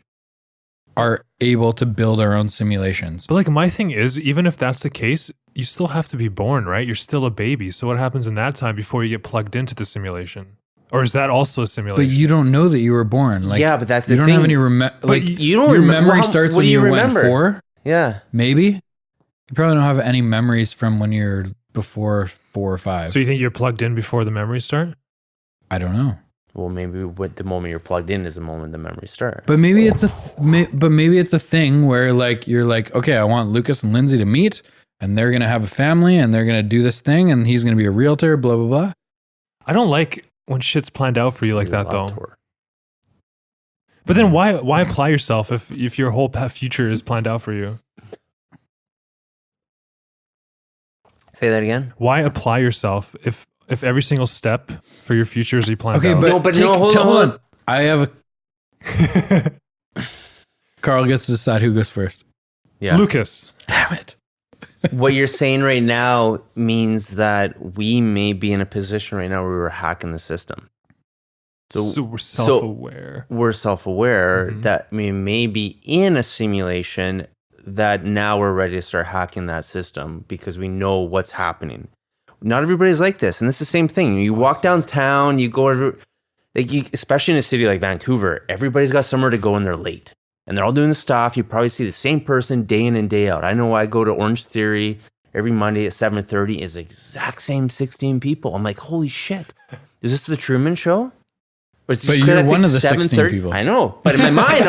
are able to build our own simulations. But like my thing is, even if that's the case, you still have to be born, right? You're still a baby. So what happens in that time before you get plugged into the simulation? Or is that also a simulation? But you don't know that you were born. Like, Yeah, but that's the you don't thing. have any like you don't your remember. memory What starts do when you you went remember? 4, Yeah. maybe. You probably don't have any memories from when you're before 4 or 5. So you think you're plugged in before the memories start? I don't know. Well, maybe with the moment you're plugged in is the moment the memories start. But maybe it's a thing where like you're like, okay, I want Lucas and Lindsay to meet, and they're gonna have a family, and they're gonna do this thing, and he's gonna be a realtor, blah blah blah. I don't like when shit's planned out for you like that, though. Tour. But then why apply yourself if your whole future is planned out for you? Say that again. Why apply yourself if every single step for your future is planned out? Okay, hold on. I have a. Carl gets to decide who goes first. Yeah. Lucas. Damn it. What you're saying right now means that we may be in a position right now where we're hacking the system. So we're self-aware. We're self-aware that we may be in a simulation that now we're ready to start hacking that system because we know what's happening. Not everybody's like this. And it's the same thing. You walk downtown, you go, especially in a city like Vancouver, everybody's got somewhere to go and they're late. And they're all doing the stuff. You probably see the same person day in and day out. I know I go to Orange Theory every Monday at 7:30 is the exact same 16 people. I'm like, holy shit. Is this the Truman Show? But you're one of the 16 people. I know. But in my mind,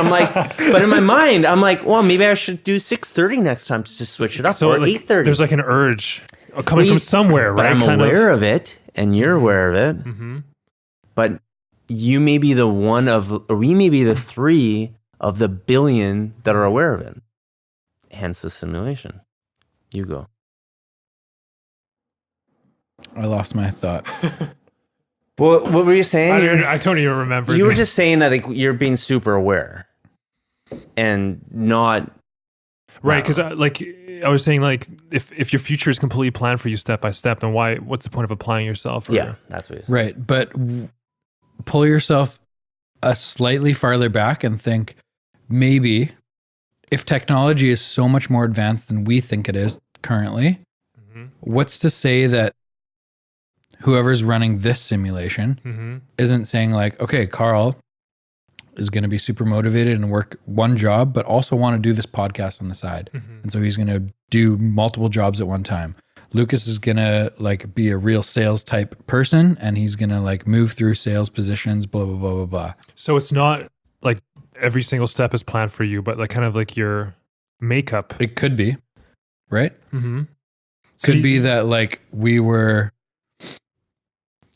I'm like, well, maybe I should do 6:30 next time to just switch it up, or 8:30. There's like an urge coming from somewhere, but right? I'm aware of it, and you're aware of it. Mm-hmm. But you may be the one of, or we may be the 3 of the billion that are aware of it. Hence the simulation. You go. I lost my thought. What were you saying? I don't even remember. You were just saying that like, you're being super aware and not right. Because I was saying, like, if your future is completely planned for you step by step, then what's the point of applying yourself? Yeah, that's what you're saying. Right, but pull yourself a slightly farther back and think maybe if technology is so much more advanced than we think it is currently, what's to say that whoever's running this simulation isn't saying like, okay, Carl is going to be super motivated and work one job, but also want to do this podcast on the side. And so he's going to do multiple jobs at one time. Lucas is going to like be a real sales type person and he's going to like move through sales positions, blah, blah, blah, blah, blah. So it's not like every single step is planned for you, but like kind of like your makeup. It could be, right? Mm-hmm. Could be that like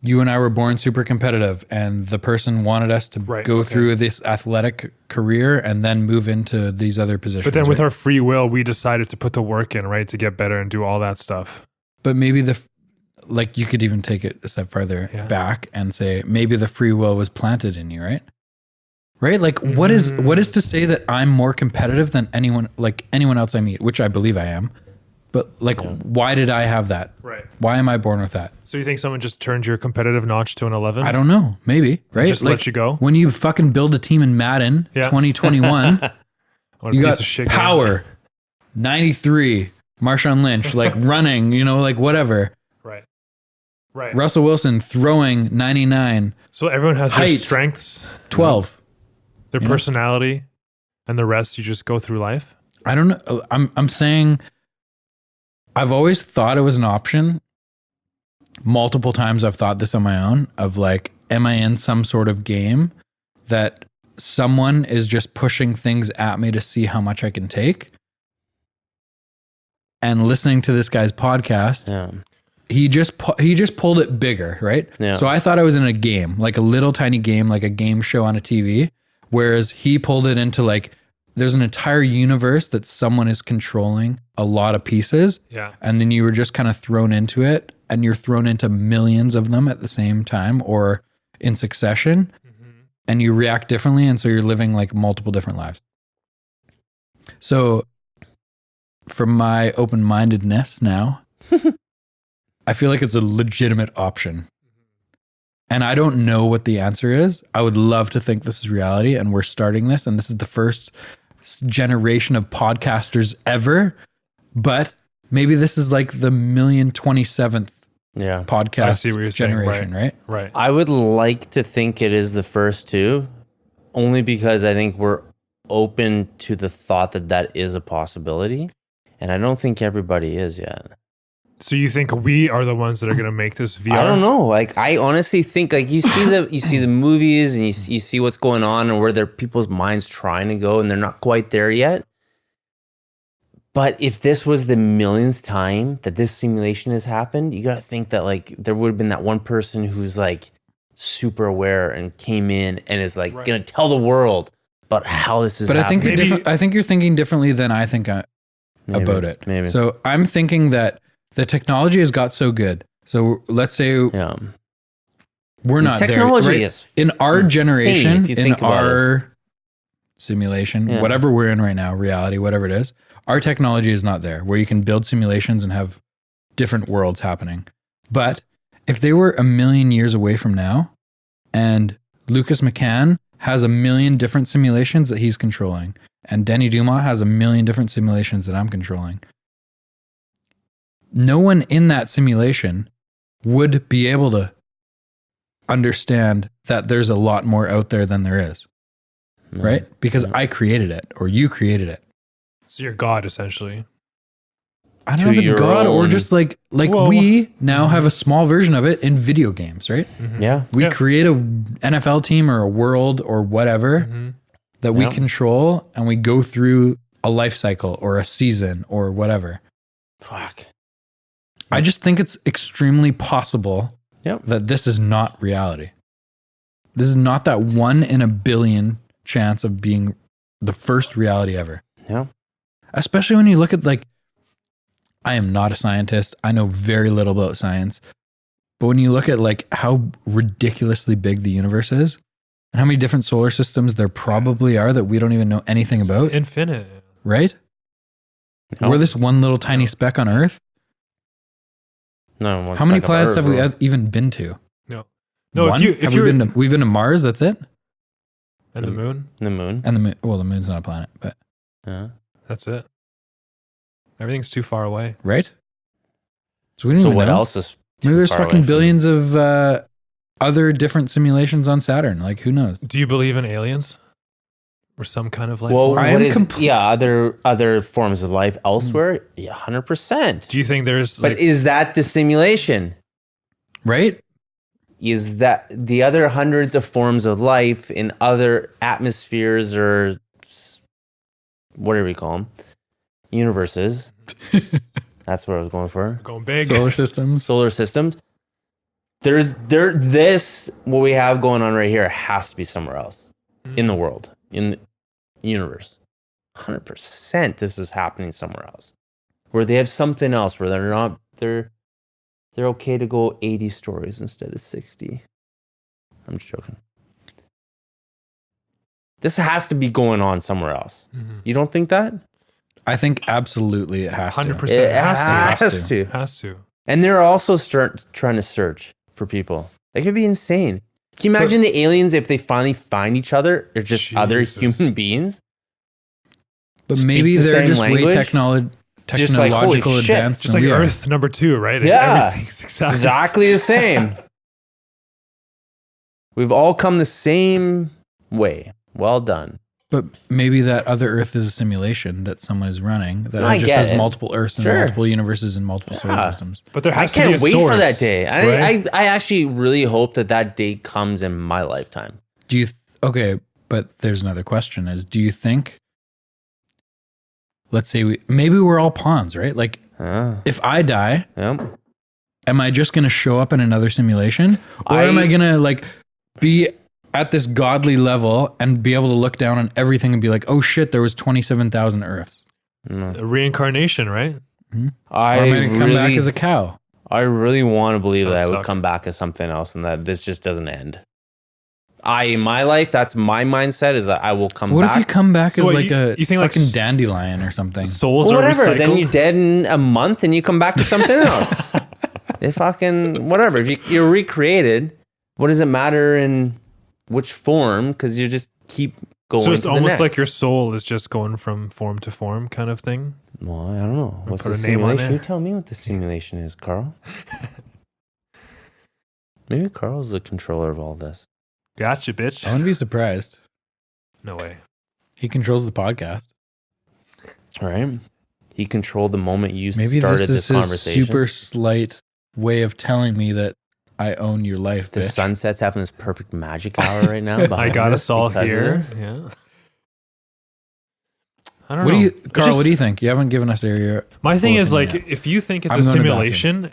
you and I were born super competitive and the person wanted us to go through this athletic career and then move into these other positions. But then with our free will, we decided to put the work in, right? To get better and do all that stuff. But maybe you could even take it a step farther back and say, maybe the free will was planted in you, right? Right? Like what is to say that I'm more competitive than anyone else I meet, which I believe I am. But like, why did I have that? Right. Why am I born with that? So you think someone just turned your competitive notch to an 11? I don't know. Maybe, right? Just let you go? When you fucking build a team in Madden 2021, you got power, 93, Marshawn Lynch, like running, like whatever. Right. Right. Russell Wilson throwing 99. So everyone has height, their strengths. 12. Their personality, and the rest you just go through life? I don't know. I'm saying I've always thought it was an option. Multiple times I've thought this on my own of like, am I in some sort of game that someone is just pushing things at me to see how much I can take? And listening to this guy's podcast, he just pulled it bigger, right? Yeah. So I thought I was in a game, like a little tiny game, like a game show on a TV, whereas he pulled it into like, there's an entire universe that someone is controlling a lot of pieces. Yeah. And then you were just kind of thrown into it and you're thrown into millions of them at the same time or in succession and you react differently. And so you're living like multiple different lives. So from my open-mindedness now, I feel like it's a legitimate option. And I don't know what the answer is. I would love to think this is reality and we're starting this and this is the first generation of podcasters ever, but maybe this is like the 1,027th podcast generation, saying. Right? I would like to think it is the first two, only because I think we're open to the thought that is a possibility. And I don't think everybody is yet. So you think we are the ones that are going to make this VR? I don't know. Like, I honestly think, like, you see the movies and you see what's going on and where their people's minds trying to go and they're not quite there yet. But if this was the millionth time that this simulation has happened, you got to think that, like, there would have been that one person who's like super aware and came in and is like going to tell the world about how this is happening. I think you're thinking differently than I think about it. Maybe. So I'm thinking that the technology has got so good. So let's say we're not technology there. Right? Is in our insane generation, in our it. simulation, whatever we're in right now, reality, whatever it is, our technology is not there where you can build simulations and have different worlds happening. But if they were a million years away from now and Lucas McCann has a million different simulations that he's controlling and Denny Dumas has a million different simulations that I'm controlling, no one in that simulation would be able to understand that there's a lot more out there than there is, right? Because I created it or you created it. So you're God, essentially. I don't know if it's God or just like we now have a small version of it in video games, right? Mm-hmm. Yeah. We create a NFL team or a world or whatever that we control and we go through a life cycle or a season or whatever. Fuck. I just think it's extremely possible that this is not reality. This is not that 1 in a billion chance of being the first reality ever. Yeah. Especially when you look at, like, I am not a scientist. I know very little about science. But when you look at, like, how ridiculously big the universe is and how many different solar systems there probably are that we don't even know anything about. Infinite. Right? No. We're this one little tiny speck on Earth. No, how many planets have we even been to? No. One? We've been to Mars, that's it? And the moon? The moon. And the moon. Well, the moon's not a planet, but that's it. Everything's too far away. Right? So we don't even what know. else is maybe there's fucking billions of other different simulations on Saturn. Like, who knows? Do you believe in aliens? Or some kind of life form? Other forms of life elsewhere? Yeah, 100%. Do you think there's But is that the simulation? Right? Is that the other hundreds of forms of life in other atmospheres or whatever we call them? Universes. That's what I was going for. Going big. Solar systems. This, what we have going on right here has to be somewhere else in the world, in the universe. 100% this is happening somewhere else where they have something else where they're okay to go 80 stories instead of 60. I'm just joking. This has to be going on somewhere else. Mm-hmm. You don't think that? I think absolutely it has 100%. to. It has to. And they're also trying to search for people. It could be insane. Can you imagine the aliens if they finally find each other or just other human beings? But maybe they're just way technological advanced. Just like Earth number 2, right? Yeah. Everything's exactly the same. We've all come the same way. Well done. But maybe that other Earth is a simulation that someone is running that just has multiple Earths and multiple universes and multiple solar systems. But there has I to be a can't wait source, for that day. right? I actually really hope that day comes in my lifetime. Do you? Okay, but there's another question: do you think? Let's say maybe we're all pawns, right? Like, if I die, am I just going to show up in another simulation, or am I going to be at this godly level and be able to look down on everything and be like, oh shit, there was 27,000 Earths. A reincarnation, right? Mm-hmm. Or am I going to come back as a cow? I really want to believe that I would come back as something else and that this just doesn't end. In my life, that's my mindset is that I will come back. What if you come back as you think fucking dandelion or something? Souls are recycled? Then you're dead in a month and you come back to something else. Whatever. If you're recreated, what does it matter in which form? Because you just keep going. So it's almost like your soul is just going from form to form kind of thing? Well, I don't know. What's put the a name on simulation? it? You tell me what the simulation is, Carl. Maybe Carl's the controller of all this. Gotcha, bitch. I wouldn't be surprised. No way. He controls the podcast. All right. He controlled the moment you Maybe started this is this his conversation. super slight way of telling me that I own your life, The bitch. sunset's having this perfect magic hour right now. I behind got us us all because of here. this. Yeah. I don't What know. do you, It's Carl? just- what do you think? You haven't given us your. My thing full is like, opinion yet. if you think it's I'm a going to the simulation,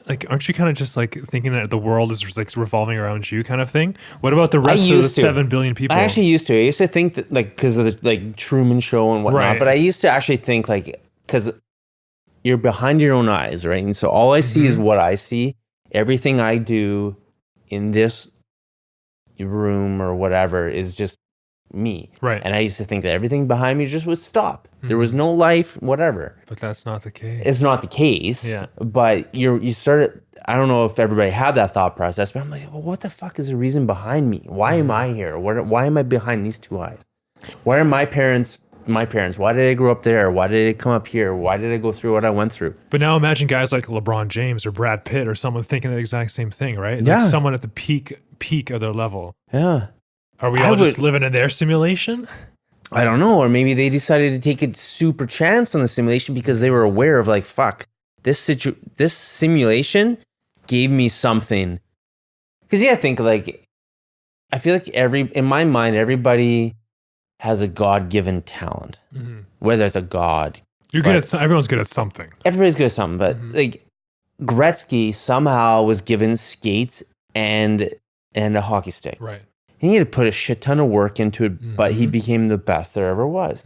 like, aren't you kind of just like thinking that the world is like revolving around you, kind of thing? What about the rest of the used to. 7 billion people? I actually used to. I used to think that, like, because of the like Truman Show and whatnot. Right. But I used to actually think, like, because you're behind your own eyes, right? And so all I see is what I see. Everything I do in this room or whatever is just me. Right. And I used to think that everything behind me just would stop. There was no life, whatever. But that's not the case. It's not the case. Yeah. But you started. I don't know if everybody had that thought process, but I'm like, well, what the fuck is the reason behind me? Why am I here? Why am I behind these two eyes? Why are my parents? Why did I grow up there? Why did I come up here? Why did I go through what I went through? But now imagine guys like LeBron James or Brad Pitt or someone thinking the exact same thing, right? Yeah. Like someone at the peak of their level. Yeah. Are we all just living in their simulation? I don't know. Or maybe they decided to take a super chance on the simulation because they were aware of, like, fuck, this simulation gave me something. Because I think, like, I feel like in my mind, everybody has a God-given talent. Mm-hmm. Whether it's a God. You're good at everyone's good at something. Everybody's good at something. But, like, Gretzky somehow was given skates and a hockey stick. Right. He had to put a shit ton of work into it, but he became the best there ever was.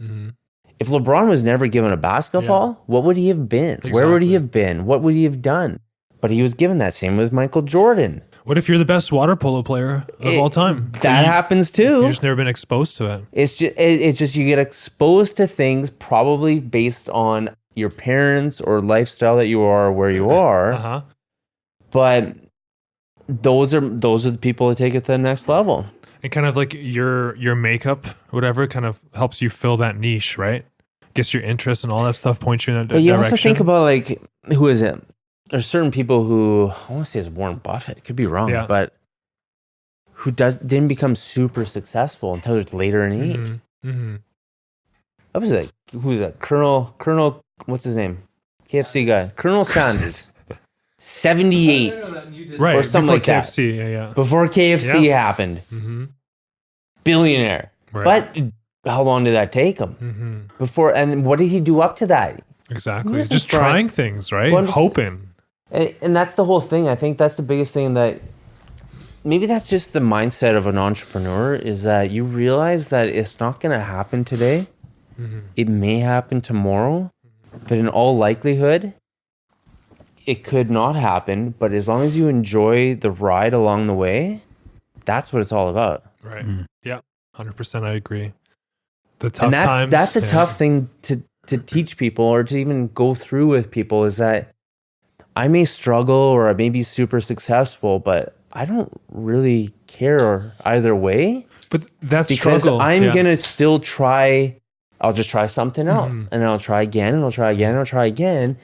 If LeBron was never given a basketball, what would he have been? Exactly. Where would he have been? What would he have done? But he was given that. Same with Michael Jordan. What if you're the best water polo player of all time? That happens too. You've just never been exposed to it. It's just you get exposed to things probably based on your parents or lifestyle that you are where you are. Uh-huh. But those are the people that take it to the next level. And kind of like your makeup, whatever, kind of helps you fill that niche, right? Gets your interest and all that stuff points you in that But you direction. also think about, like, who is it? There's certain people who, I want to say it's Warren Buffett. It could be wrong, Yeah. but who didn't become super successful until it's later in age. What was it? Who's that? Colonel, what's his name? KFC guy. Colonel Sanders. 78 Right. or something before like that. KFC, yeah. before KFC Yeah. happened. Mm-hmm. Billionaire. Right. But how long did that take him? Before, and what did he do up to that? Exactly. Just Just try- trying things, right? Well, just- Hoping. And that's the whole thing. I think that's the biggest thing, that maybe that's just the mindset of an entrepreneur, is that you realize that it's not going to happen today. It may happen tomorrow, but in all likelihood, it could not happen. But as long as you enjoy the ride along the way, that's what it's all about. Right. Yeah. 100% I agree. The tough And times. that's a yeah. tough thing to teach people, or to even go through with people, is that I may struggle or I may be super successful, but I don't really care either way, But that's because struggle. I'm yeah. going to still try. I'll just try something else, and then I'll try again, and I'll try again, and I'll try again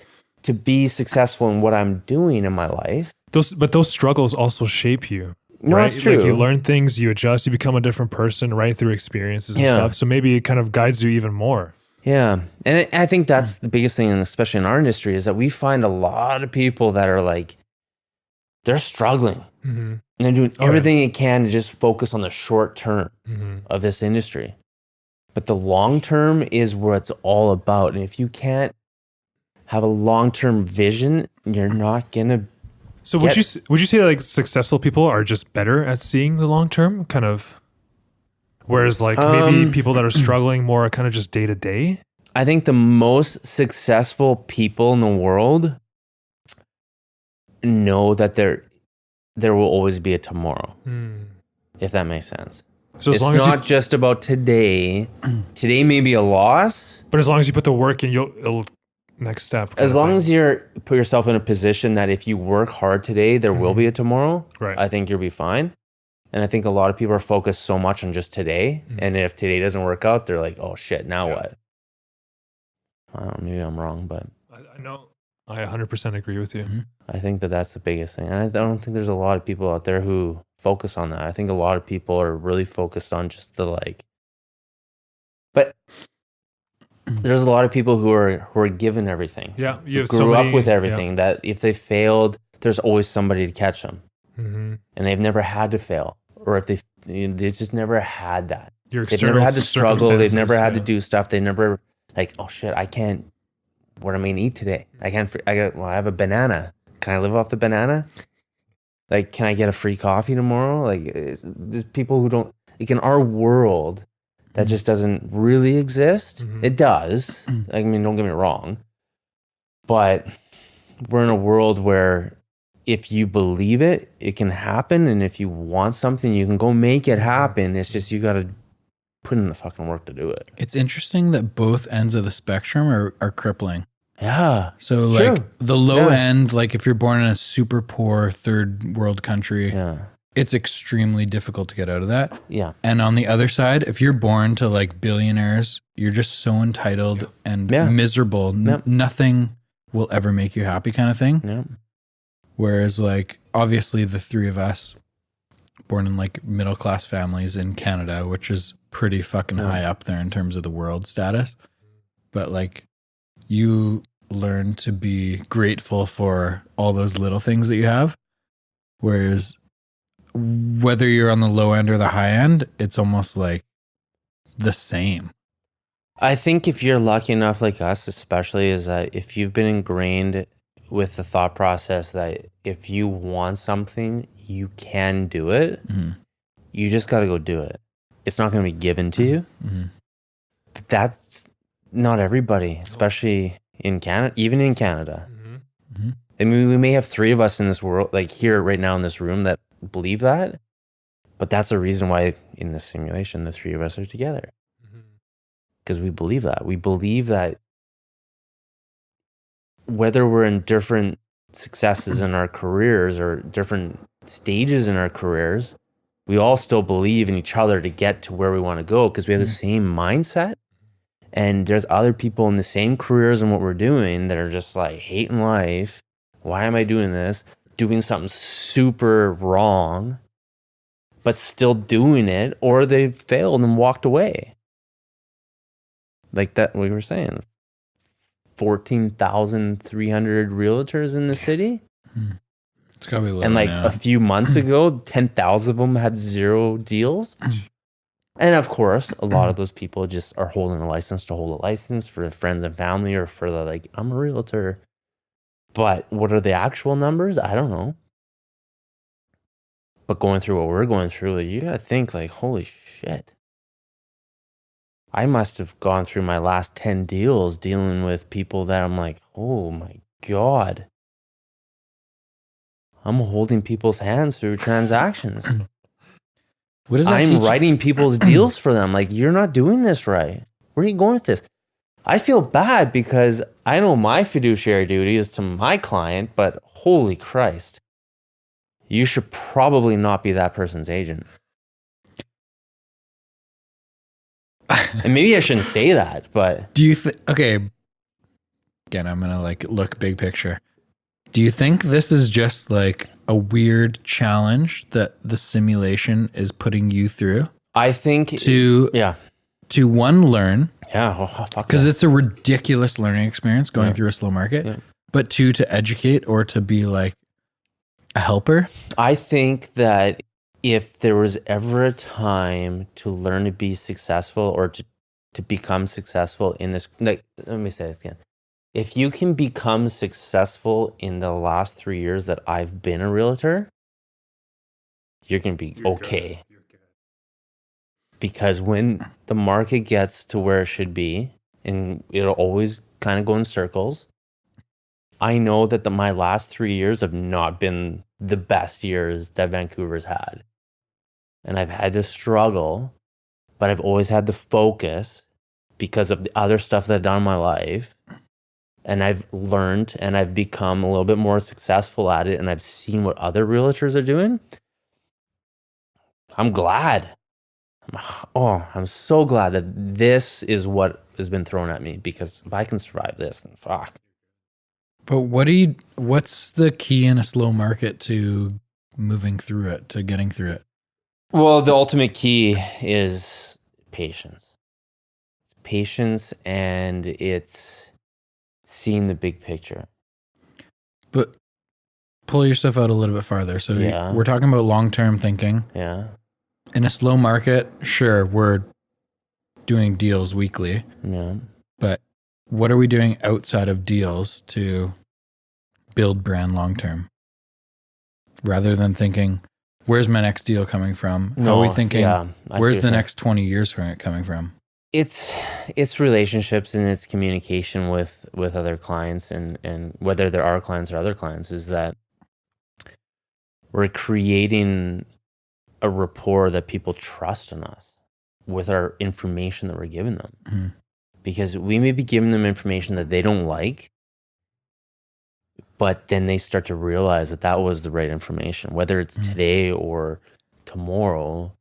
to be successful in what I'm doing in my life. Those struggles also shape you. No, right? that's true. Like you learn things, you adjust, you become a different person, right, through experiences and Yeah. stuff. So maybe it kind of guides you even more. Yeah. And I think that's the biggest thing, and especially in our industry, is that we find a lot of people that are like, they're struggling. And they're doing everything they can to just focus on the short term of this industry. But the long term is where it's all about. And if you can't have a long term vision, you're not going to. So would you say that like successful people are just better at seeing the long term, kind of, whereas like maybe people that are struggling more are kind of just day to day? I think the most successful people in the world know that there will always be a tomorrow, if that makes sense. So as It's long as not just about today. Today may be a loss. but as long as you put the work in, it'll next step. As long as you put yourself in a position that if you work hard today, there will be a tomorrow. Right. I think you'll be fine. And I think a lot of people are focused so much on just today. And if today doesn't work out, they're like, oh shit, now what? I don't know, maybe I'm wrong, but I know. I 100% agree with you. I think that's the biggest thing. And I don't think there's a lot of people out there who focus on that. I think a lot of people are really focused on just the like. But there's a lot of people who are given everything. Yeah, you have grew up with everything. That if they failed, there's always somebody to catch them, and they've never had to fail, or if they just never had that. They've never had to struggle. They've never had to do stuff. They never like, oh shit, I can't. What am I gonna eat today? I can't. I have a banana. Can I live off the banana? Like, can I get a free coffee tomorrow? Like, there's people who don't. Like in our world, that just doesn't really exist. It does. I mean, don't get me wrong, but we're in a world where if you believe it, it can happen, and if you want something, you can go make it happen. It's just you got to put in the fucking work to do it. It's interesting that both ends of the spectrum are crippling. Yeah. So like the low end, like if you're born in a super poor third world country, it's extremely difficult to get out of that. Yeah. And on the other side, if you're born to like billionaires, you're just so entitled and miserable. Nothing will ever make you happy kind of thing. Yeah. Whereas like obviously the three of us born in like middle class families in Canada, which is pretty fucking high up there in terms of the world status. But like you learn to be grateful for all those little things that you have. Whereas whether you're on the low end or the high end, it's almost like the same. I think if you're lucky enough like us, especially, is that if you've been ingrained with the thought process that if you want something, you can do it. You just got to go do it. It's not going to be given to you. But that's not everybody, especially in Canada, even in Canada. I mean, we may have three of us in this world, like here right now in this room, that believe that, but that's the reason why in this simulation, the three of us are together. Because we believe that. We believe that whether we're in different successes in our careers or different stages in our careers, we all still believe in each other to get to where we want to go because we have the same mindset. And there's other people in the same careers and what we're doing that are just like hating life. Why am I doing this? Doing something super wrong, but still doing it, or they've failed and walked away. Like that, we were saying, 14,300 realtors in the city. It's gotta be low. And like a few months ago, 10,000 of them had 0 deals. And of course, a lot of those people just are holding a license to hold a license for their friends and family or for the like, I'm a realtor. But what are the actual numbers? I don't know. But going through what we're going through, you gotta think like, holy shit. I must have gone through my last 10 deals dealing with people that I'm like, oh my God. I'm holding people's hands through transactions. What does that I'm teach? writing people's deals for them. Like, you're not doing this right. Where are you going with this? I feel bad because I know my fiduciary duty is to my client, but holy Christ, you should probably not be that person's agent. And maybe I shouldn't say that, but Do you think, okay, again, I'm going to like look big picture. Do you think this is just like a weird challenge that the simulation is putting you through I think to one, learn, because it's a ridiculous learning experience going through a slow market, but two, to educate or to be like a helper? I think that if there was ever a time to learn to be successful or to become successful in this, like, let me say this again. If you can become successful in the last 3 years that I've been a realtor, you're going to be okay. Because when the market gets to where it should be, and it'll always kind of go in circles, I know that my last 3 years have not been the best years that Vancouver's had. And I've had to struggle, but I've always had the focus because of the other stuff that I've done in my life. And I've learned and I've become a little bit more successful at it. And I've seen what other realtors are doing. I'm glad. I'm so glad that this is what has been thrown at me, because if I can survive this, then fuck. But what's the key in a slow market to moving through it, to getting through it? Well, the ultimate key is patience. It's patience and it's seeing the big picture. But pull yourself out a little bit farther. So Yeah. we're talking about long-term thinking. Yeah. In a slow market, sure, we're doing deals weekly. Yeah. But what are we doing outside of deals to build brand long-term? Rather than thinking, where's my next deal coming from? How are we thinking, where's the next 20 years from it coming from? It's relationships and it's communication with other clients and whether they're our clients or other clients, is that we're creating a rapport that people trust in us with our information that we're giving them. Mm-hmm. Because we may be giving them information that they don't like, but then they start to realize that that was the right information, whether it's today or tomorrow.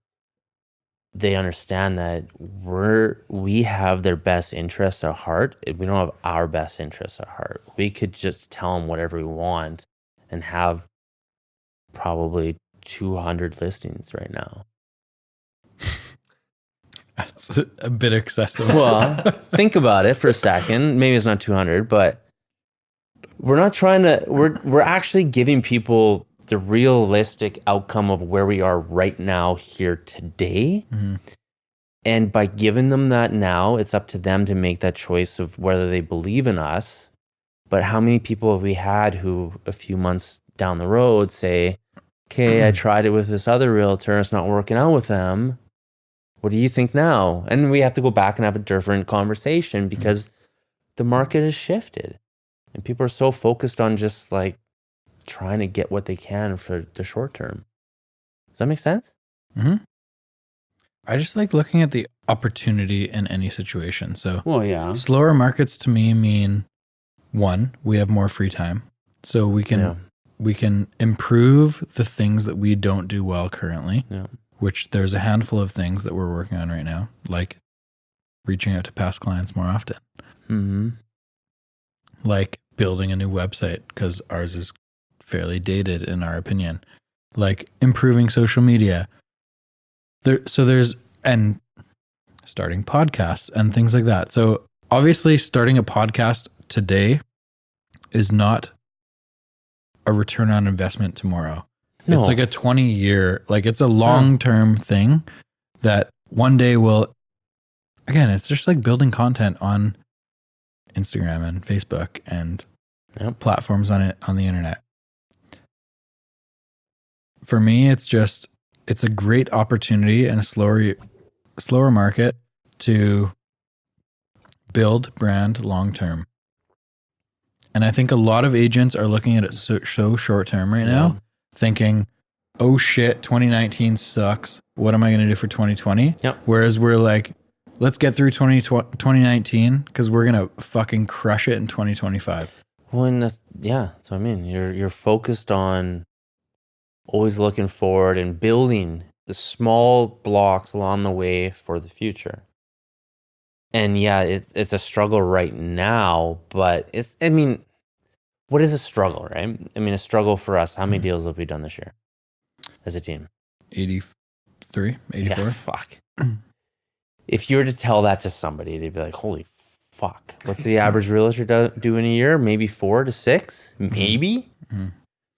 They understand that we have their best interests at heart. We don't have our best interests at heart. We could just tell them whatever we want and have probably 200 listings right now. That's a bit excessive. Well, think about it for a second. Maybe it's not 200, but we're not trying to, we're actually giving people the realistic outcome of where we are right now here today. Mm-hmm. And by giving them that now, it's up to them to make that choice of whether they believe in us. But how many people have we had who a few months down the road say, okay, I tried it with this other realtor, it's not working out with them. What do you think now? And we have to go back and have a different conversation because the market has shifted and people are so focused on just like trying to get what they can for the short term. Does that make sense? Mm-hmm. I just like looking at the opportunity in any situation. So slower markets to me mean, one, we have more free time. So we can improve the things that we don't do well currently. Yeah. Which there's a handful of things that we're working on right now, like reaching out to past clients more often. Mm-hmm. Like building a new website because ours is fairly dated in our opinion. Like improving social media. And starting podcasts and things like that. So obviously starting a podcast today is not a return on investment tomorrow. No. It's like a 20-year, like it's a long-term thing that one day again, it's just like building content on Instagram and Facebook and platforms on the internet. For me, it's a great opportunity in a slower market to build brand long-term. And I think a lot of agents are looking at it so short-term right now. Thinking, oh shit, 2019 sucks. What am I going to do for 2020? Yep. Whereas we're like, let's get through 2019 because we're going to fucking crush it in 2025. Well, that's what I mean. You're focused on always looking forward and building the small blocks along the way for the future. And it's a struggle right now, but what is a struggle, right? I mean, a struggle for us. How many deals have we done this year as a team? 83, 84. Yeah, fuck. If you were to tell that to somebody, they'd be like, holy fuck. What's the average realtor do in a year? Maybe 4 to 6? Maybe? Mm-hmm.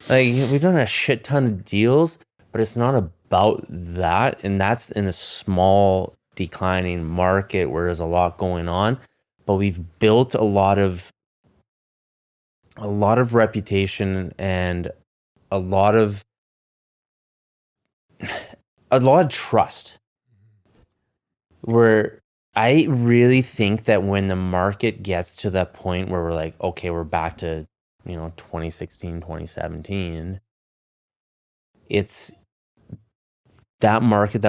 Like, we've done a shit ton of deals, but it's not about that. And that's in a small, declining market where there's a lot going on. But we've built a lot of reputation and a lot of trust, where I really think that when the market gets to that point where we're like, okay, we're back to 2016, 2017, it's that market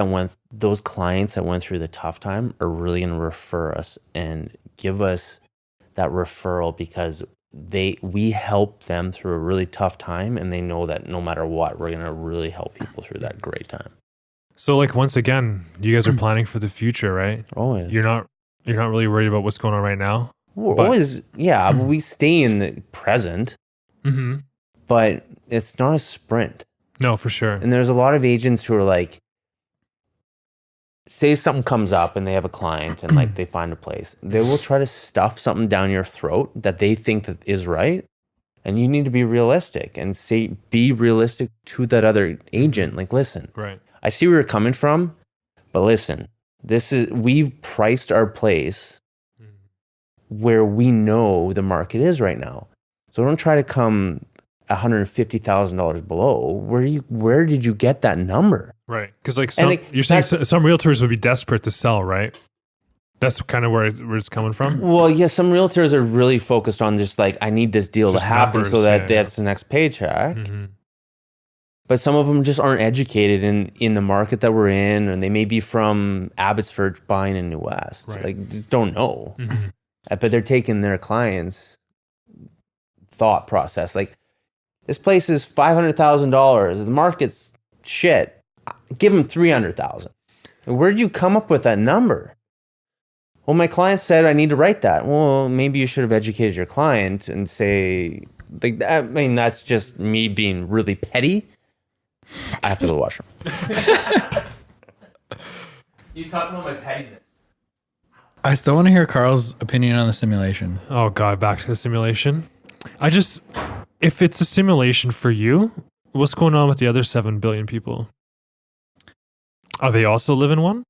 those clients that went through the tough time are really going to refer us and give us that referral because we help them through a really tough time, and they know that no matter what, we're going to really help people through that great time. So like, once again, you guys are planning for the future, right? Always. You're not really worried about what's going on right now? Always, we stay in the present, but it's not a sprint. No, for sure. And there's a lot of agents who are like say something comes up and they have a client and like they find a place, they will try to stuff something down your throat that they think that is right. And you need to be realistic and be realistic to that other agent. Like, listen, Right. I see where you're coming from, but listen, we've priced our place where we know the market is right now. So don't try to come $150,000 below. Where did you get that number? Right. Because like you're saying some realtors would be desperate to sell, right? That's kind of where it's coming from. Well, yeah, some realtors are really focused on just like, I need this deal to happen so that that's the next paycheck. Mm-hmm. But some of them just aren't educated in the market that we're in, and they may be from Abbotsford buying in New West. Right. Like, just don't know. Mm-hmm. But they're taking their clients' thought process. Like, this place is $500,000. The market's shit. Give them $300,000. Where'd you come up with that number? Well, my client said I need to write that. Well, maybe you should have educated your client and say, like, I mean, that's just me being really petty. I have to go to the washroom. You talking about my pettiness? I still want to hear Carl's opinion on the simulation. Oh God, back to the simulation. If it's a simulation for you, what's going on with the other 7 billion people? Are they also live in one?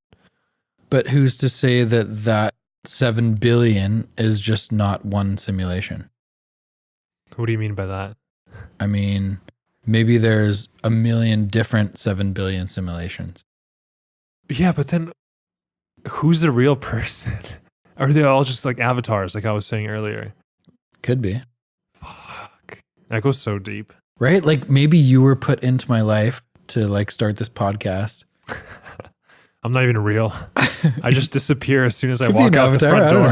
But who's to say that 7 billion is just not one simulation? What do you mean by that? I mean, maybe there's a million different 7 billion simulations. Yeah, but then who's the real person? Are they all just like avatars, like I was saying earlier? Could be. Fuck. That goes so deep. Right? Like maybe you were put into my life to like start this podcast. I'm not even real. I just disappear as soon as I walk out the front door.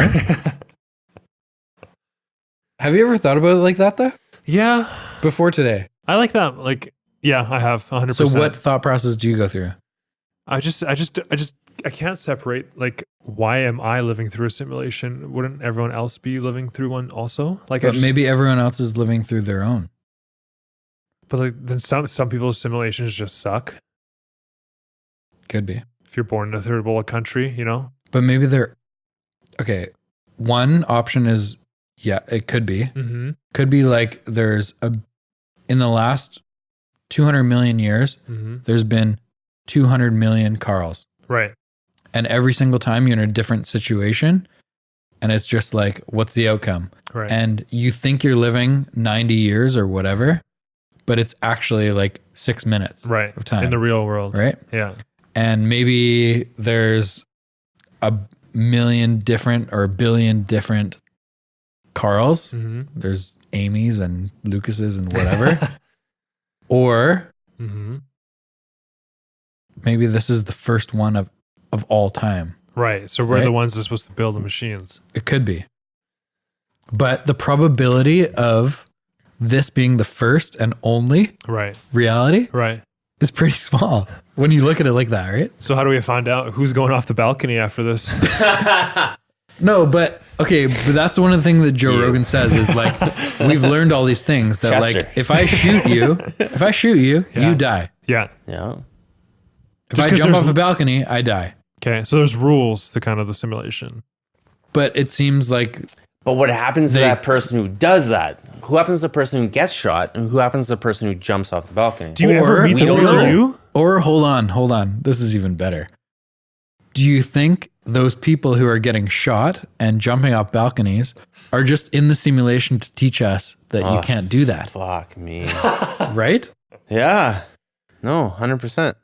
Have you ever thought about it like that though? Yeah. Before today? I like that. Like, yeah, I have 100%. So what thought process do you go through? I can't separate, like, why am I living through a simulation? Wouldn't everyone else be living through one also? Like, but maybe everyone else is living through their own. But like, then some people's simulations just suck. Could be. If you're born in a third world country, you know? But maybe okay. One option is, yeah, it could be. Mm-hmm. Could be like in the last 200 million years, there's been 200 million Carls. Right. And every single time you're in a different situation, and it's just like, what's the outcome? Right. And you think you're living 90 years or whatever, but it's actually like 6 minutes of time. In the real world. Right? Yeah. And maybe there's a million different or a billion different Carls. Mm-hmm. There's Amy's and Lucas's and whatever. Or maybe this is the first one of all time. Right. So we're the ones that are supposed to build the machines. It could be. But the probability of this being the first and only reality is pretty small when you look at it like that, right? So how do we find out who's going off the balcony after this? No, but that's one of the things that Joe Rogan says is like, we've learned all these things that Chester. like, if I shoot you, you die. Yeah. Yeah. If I jump off a balcony, I die. Okay. So there's rules to kind of the simulation. But it seems like... But what happens to that person who does that? Who happens to the person who gets shot? And who happens to the person who jumps off the balcony? Do you ever meet the real you? Or hold on. This is even better. Do you think those people who are getting shot and jumping off balconies are just in the simulation to teach us that you can't do that? Fuck me. Right? Yeah. No, 100%.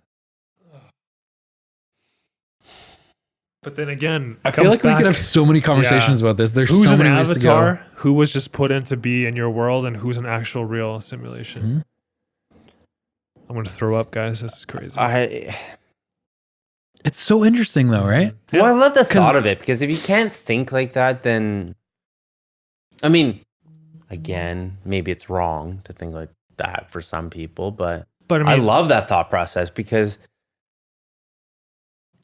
But then again, I feel like we could have so many conversations about this. There's who's so an many ways avatar, to go. who was just put in to be in your world, and who's an actual real simulation. Mm-hmm. I'm going to throw up, guys. This is crazy. It's so interesting though, right? Yeah. Well, I love the thought of it, because if you can't think like that, then, I mean, again, maybe it's wrong to think like that for some people, but I mean, I love that thought process because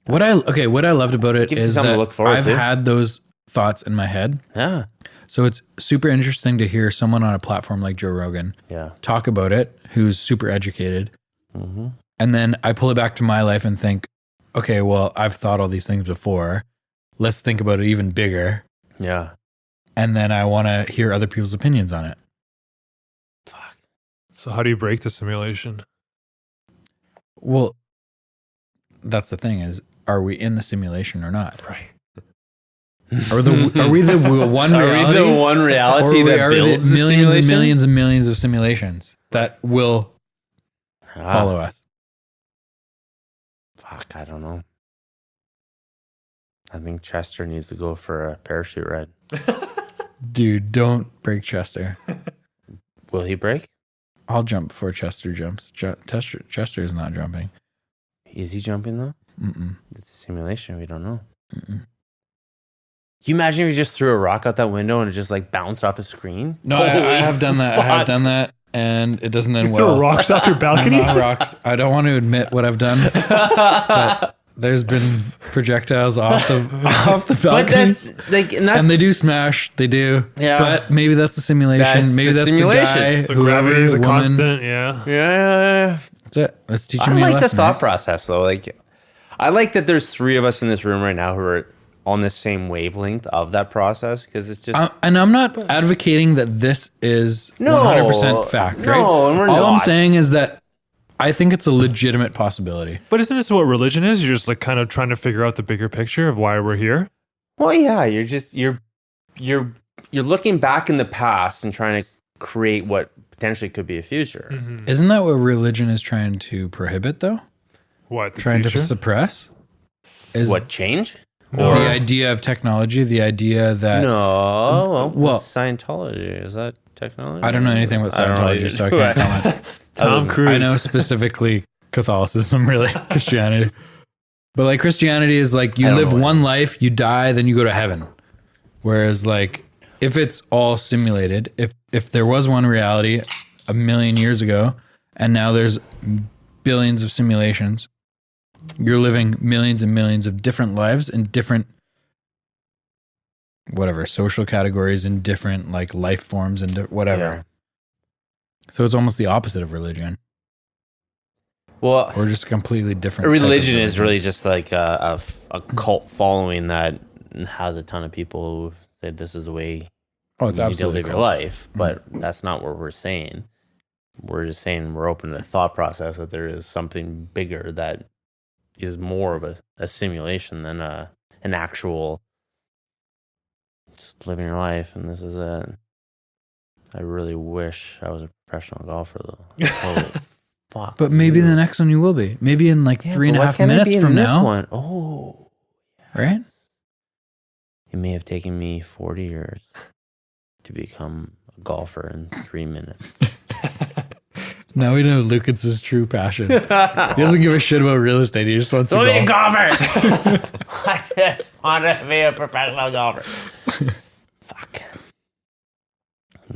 what I loved about it is that I've had those thoughts in my head. Yeah. So it's super interesting to hear someone on a platform like Joe Rogan talk about it, who's super educated. Mm-hmm. And then I pull it back to my life and think, okay, well, I've thought all these things before. Let's think about it even bigger. Yeah. And then I want to hear other people's opinions on it. Fuck. So how do you break the simulation? Well, that's the thing is, are we in the simulation or not? Right. Are we the one reality? Are we the one reality that builds the millions and simulation? millions and millions of simulations that will follow us? Fuck, I don't know. I think Chester needs to go for a parachute ride. Dude, don't break Chester. Will he break? I'll jump before Chester jumps. Chester is not jumping. Is he jumping though? Mm-mm. It's a simulation. We don't know. Mm-mm. Can you imagine if you just threw a rock out that window and it just like bounced off a screen? No, I have done that. I have done that, and it doesn't end You well. throw rocks off your balcony? Not rocks. I don't want to admit what I've done, but there's been projectiles off the But balconies. that's like, and they do smash. They do. Yeah. But maybe that's a simulation. That's maybe the that's simulation. the guy. So whoever, gravity is a woman. constant. Yeah. Yeah. That's it. That's teaching I me a like the lesson. thought right? process though. Like, I like that there's 3 of us in this room right now who are on the same wavelength of that process because it's just And I'm not advocating that this is No. 100% fact, right? No, and we're All I'm not. saying is that I think it's a legitimate possibility. But isn't this what religion is? You're just like kind of trying to figure out the bigger picture of why we're here. well, yeah. You're looking back in the past and trying to create what potentially could be a future. Isn't that what religion is trying to prohibit, though? What? The Trying future? to suppress? Is What change? No. the idea of technology, the idea that... No. well- Scientology, is that technology? I don't know anything about I don't know Scientology, either. so I can't comment. Tom Cruise. I know specifically Catholicism, really, Christianity. But like Christianity is like you I don't live know what one life, you die, then you go to heaven. Whereas like if it's all simulated, if there was one reality 1 million years ago and now there's billions of simulations, you're living millions and millions of different lives in different whatever social categories and different like life forms and whatever. Yeah. So it's almost the opposite of religion. Well, Or just a completely different. a type of religion is really just like a cult following that has a ton of people who say this is the way Oh, it's you need to absolutely live your cult. life. But that's not what we're saying. We're just saying we're open to the thought process that there is something bigger that is more of a simulation than an actual just living your life. And this is it. I really wish I was a professional golfer though. Holy fuck. But maybe you. the next one you will be. Maybe in like Yeah, 3.5 but why can't I minutes be in from this now. one? Oh, Right? it may have taken me 40 years to become a golfer in 3 minutes. Now we know Lucas's true passion. He doesn't give a shit about real estate. He just wants to Don't be a golf. golfer. I just want to be a professional golfer. Fuck.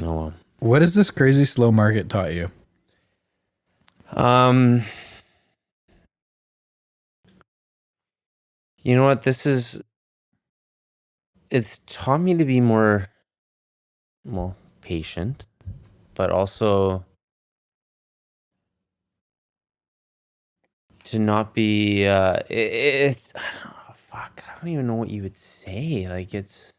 No. What has this crazy slow market taught you? You know what? It's taught me to be more, patient, but also to not be, it's, I don't know, fuck, I don't even know what you would say. Like it's,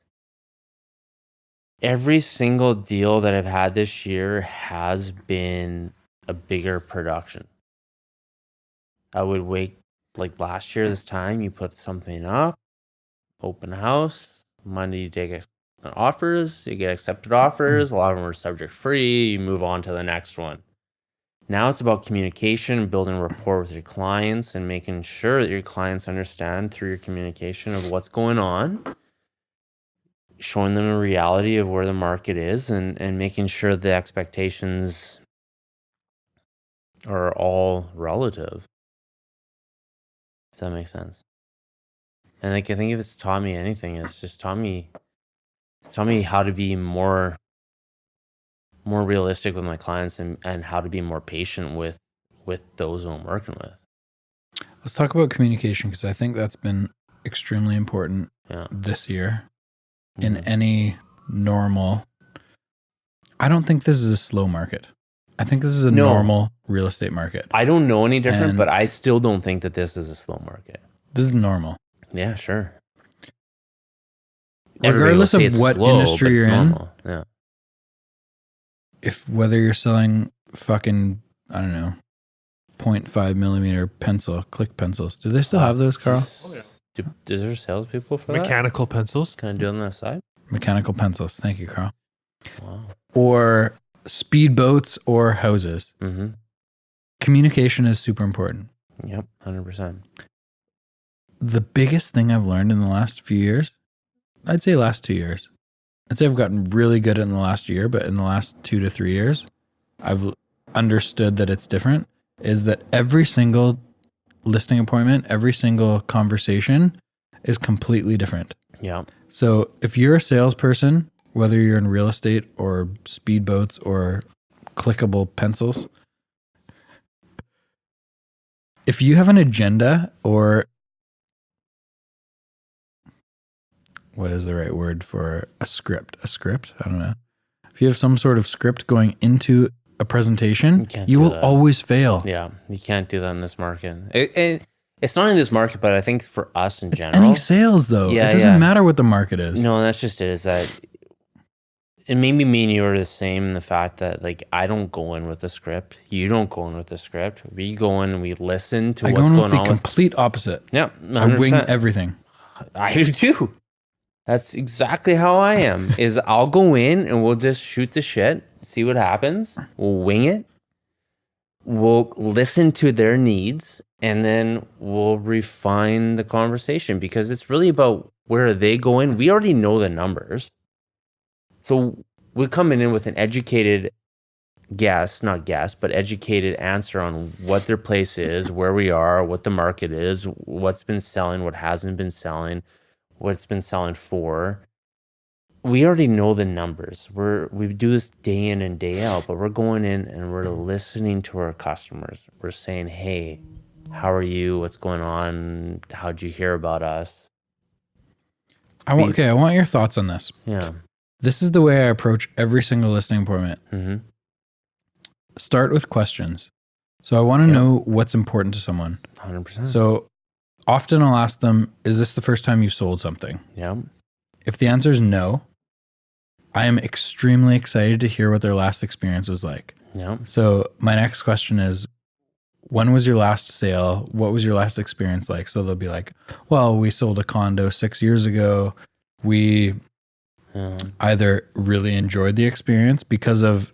every single deal that I've had this year has been a bigger production. I would wait, like last year, this time, you put something up, open house, Monday you take offers, you get accepted offers, a lot of them are subject free, you move on to the next one. Now it's about communication, building rapport with your clients and making sure that your clients understand through your communication of what's going on, showing them a reality of where the market is and making sure the expectations are all relative. If that makes sense. And like I think if it's taught me anything, it's just taught me how to be more realistic with my clients and how to be more patient with those who I'm working with. Let's talk about communication because I think that's been extremely important this year in any normal. I don't think this is a slow market. I think this is a normal real estate market. I don't know any different, And- but I still don't think that this is a slow market. This is normal. Yeah, sure. Regardless Everybody will of say it's what slow, industry but it's you're normal. Yeah. if whether you're selling fucking, I don't know, 0.5 millimeter click pencils. Do they still have those, Carl? Is there salespeople for that? Mechanical pencils. Can I do it on that side? Mechanical pencils. Thank you, Carl. Wow. Or speedboats or houses. Mm-hmm. Communication is super important. Yep, 100%. The biggest thing I've learned in the last few years, I'd say last 2 years. I'd say I've gotten really good in the last year, but in the last 2 to 3 years, I've understood that it's different, is that every single listing appointment, every single conversation is completely different. Yeah. So if you're a salesperson, whether you're in real estate or speedboats or clickable pencils, if you have an agenda or what is the right word for a script? A script? I don't know. If you have some sort of script going into a presentation, you will always fail. Yeah, you can't do that in this market. It's not in this market, but I think for us in general. Any sales though. Yeah, it doesn't matter what the market is. No, that's just it. Is that and maybe me and you are the same in the fact that like I don't go in with a script. You don't go in with a script. We go in and we listen to what's going on. I go in with the complete opposite. Yeah, 100%. I wing everything. I do too. That's exactly how I am. Is I'll go in and we'll just shoot the shit, see what happens. We'll wing it. We'll listen to their needs, and then we'll refine the conversation because it's really about where they go in. We already know the numbers. So we're coming in with an educated educated answer on what their place is, where we are, what the market is, what's been selling, what hasn't been selling, what it's been selling for. We already know the numbers. We do this day in and day out, but we're going in and we're listening to our customers. We're saying, hey, how are you? What's going on? How'd you hear about us? I want your thoughts on this. Yeah. This is the way I approach every single listing appointment. Mm-hmm. Start with questions. So I want to know what's important to someone. 100%. So often I'll ask them, is this the first time you've sold something? Yeah. If the answer is no, I am extremely excited to hear what their last experience was like. Yeah. So my next question is, when was your last sale? What was your last experience like? So they'll be like, well, we sold a condo 6 years ago. We either really enjoyed the experience because of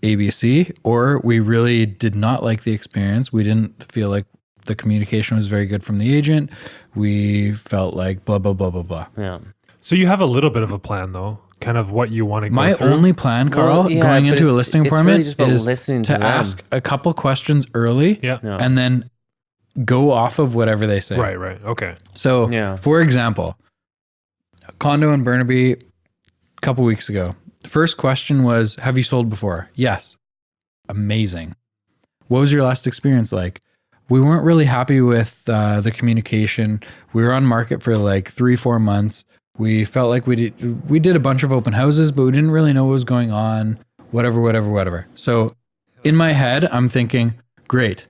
ABC, or we really did not like the experience. We didn't feel like the communication was very good from the agent. We felt like blah, blah, blah, blah, blah. Yeah. So you have a little bit of a plan though, kind of what you want to go through. My only plan, Carl, going into a listing appointment really is to ask a couple questions early and then go off of whatever they say. Right. Okay. So, for example, a condo in Burnaby a couple weeks ago. First question was, have you sold before? Yes. Amazing. What was your last experience like? We weren't really happy with the communication. We were on market for like 3-4 months. We felt like we did a bunch of open houses, but we didn't really know what was going on, whatever. So in my head, I'm thinking, great.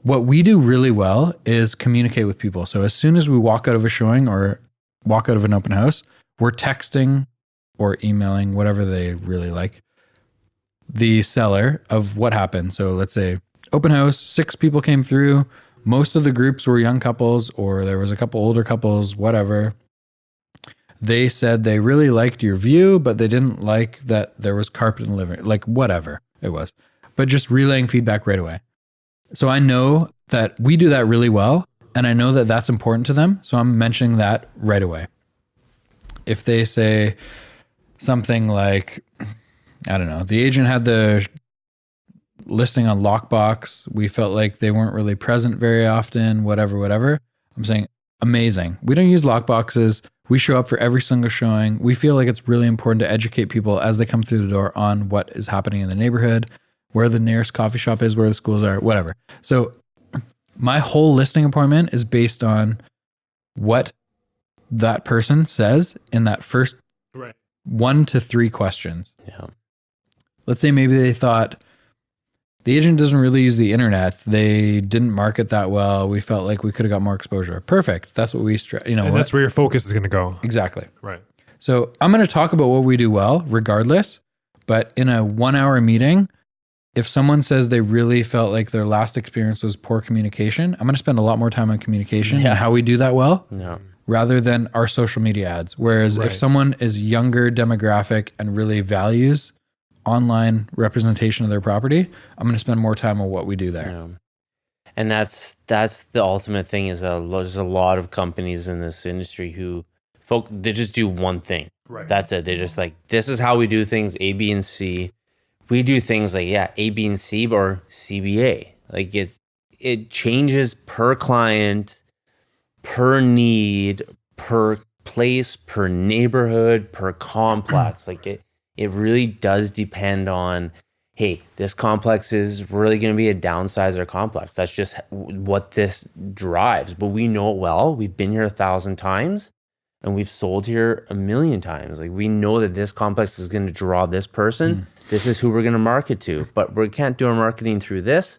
What we do really well is communicate with people. So as soon as we walk out of a showing or walk out of an open house, we're texting or emailing, whatever they really like, the seller of what happened. So let's say open house, 6 people came through. Most of the groups were young couples, or there was a couple older couples, whatever. They said they really liked your view, but they didn't like that there was carpet in the living room, like whatever it was, but just relaying feedback right away. So I know that we do that really well, and I know that that's important to them. So I'm mentioning that right away. If they say something like, I don't know, the agent had the listing on Lockbox. We felt like they weren't really present very often, whatever. I'm saying, amazing. We don't use Lockboxes. We show up for every single showing. We feel like it's really important to educate people as they come through the door on what is happening in the neighborhood, where the nearest coffee shop is, where the schools are, whatever. So my whole listing appointment is based on what that person says in that first 1 to 3 questions. Yeah. Let's say maybe they thought the agent doesn't really use the internet. They didn't market that well. We felt like we could have got more exposure. Perfect. That's what we, And that's where your focus is going to go. Exactly. Right. So I'm going to talk about what we do well, regardless. But in a 1 hour meeting, if someone says they really felt like their last experience was poor communication, I'm going to spend a lot more time on communication and how we do that well, rather than our social media ads. Whereas if someone is younger demographic and really values online representation of their property, I'm going to spend more time on what we do there. Yeah. And that's the ultimate thing is there's a lot of companies in this industry who they just do one thing. Right. That's it. They're just like, this is how we do things, A, B, and C. We do things like, A, B, and C, or CBA. Like it changes per client, per need, per place, per neighborhood, per complex. Like it really does depend on, hey, this complex is really going to be a downsizer complex. That's just what this drives. But we know it well. We've been here 1,000 times. And we've sold here 1,000,000 times. Like we know that this complex is going to draw this person. This is who we're going to market to. But we can't do our marketing through this.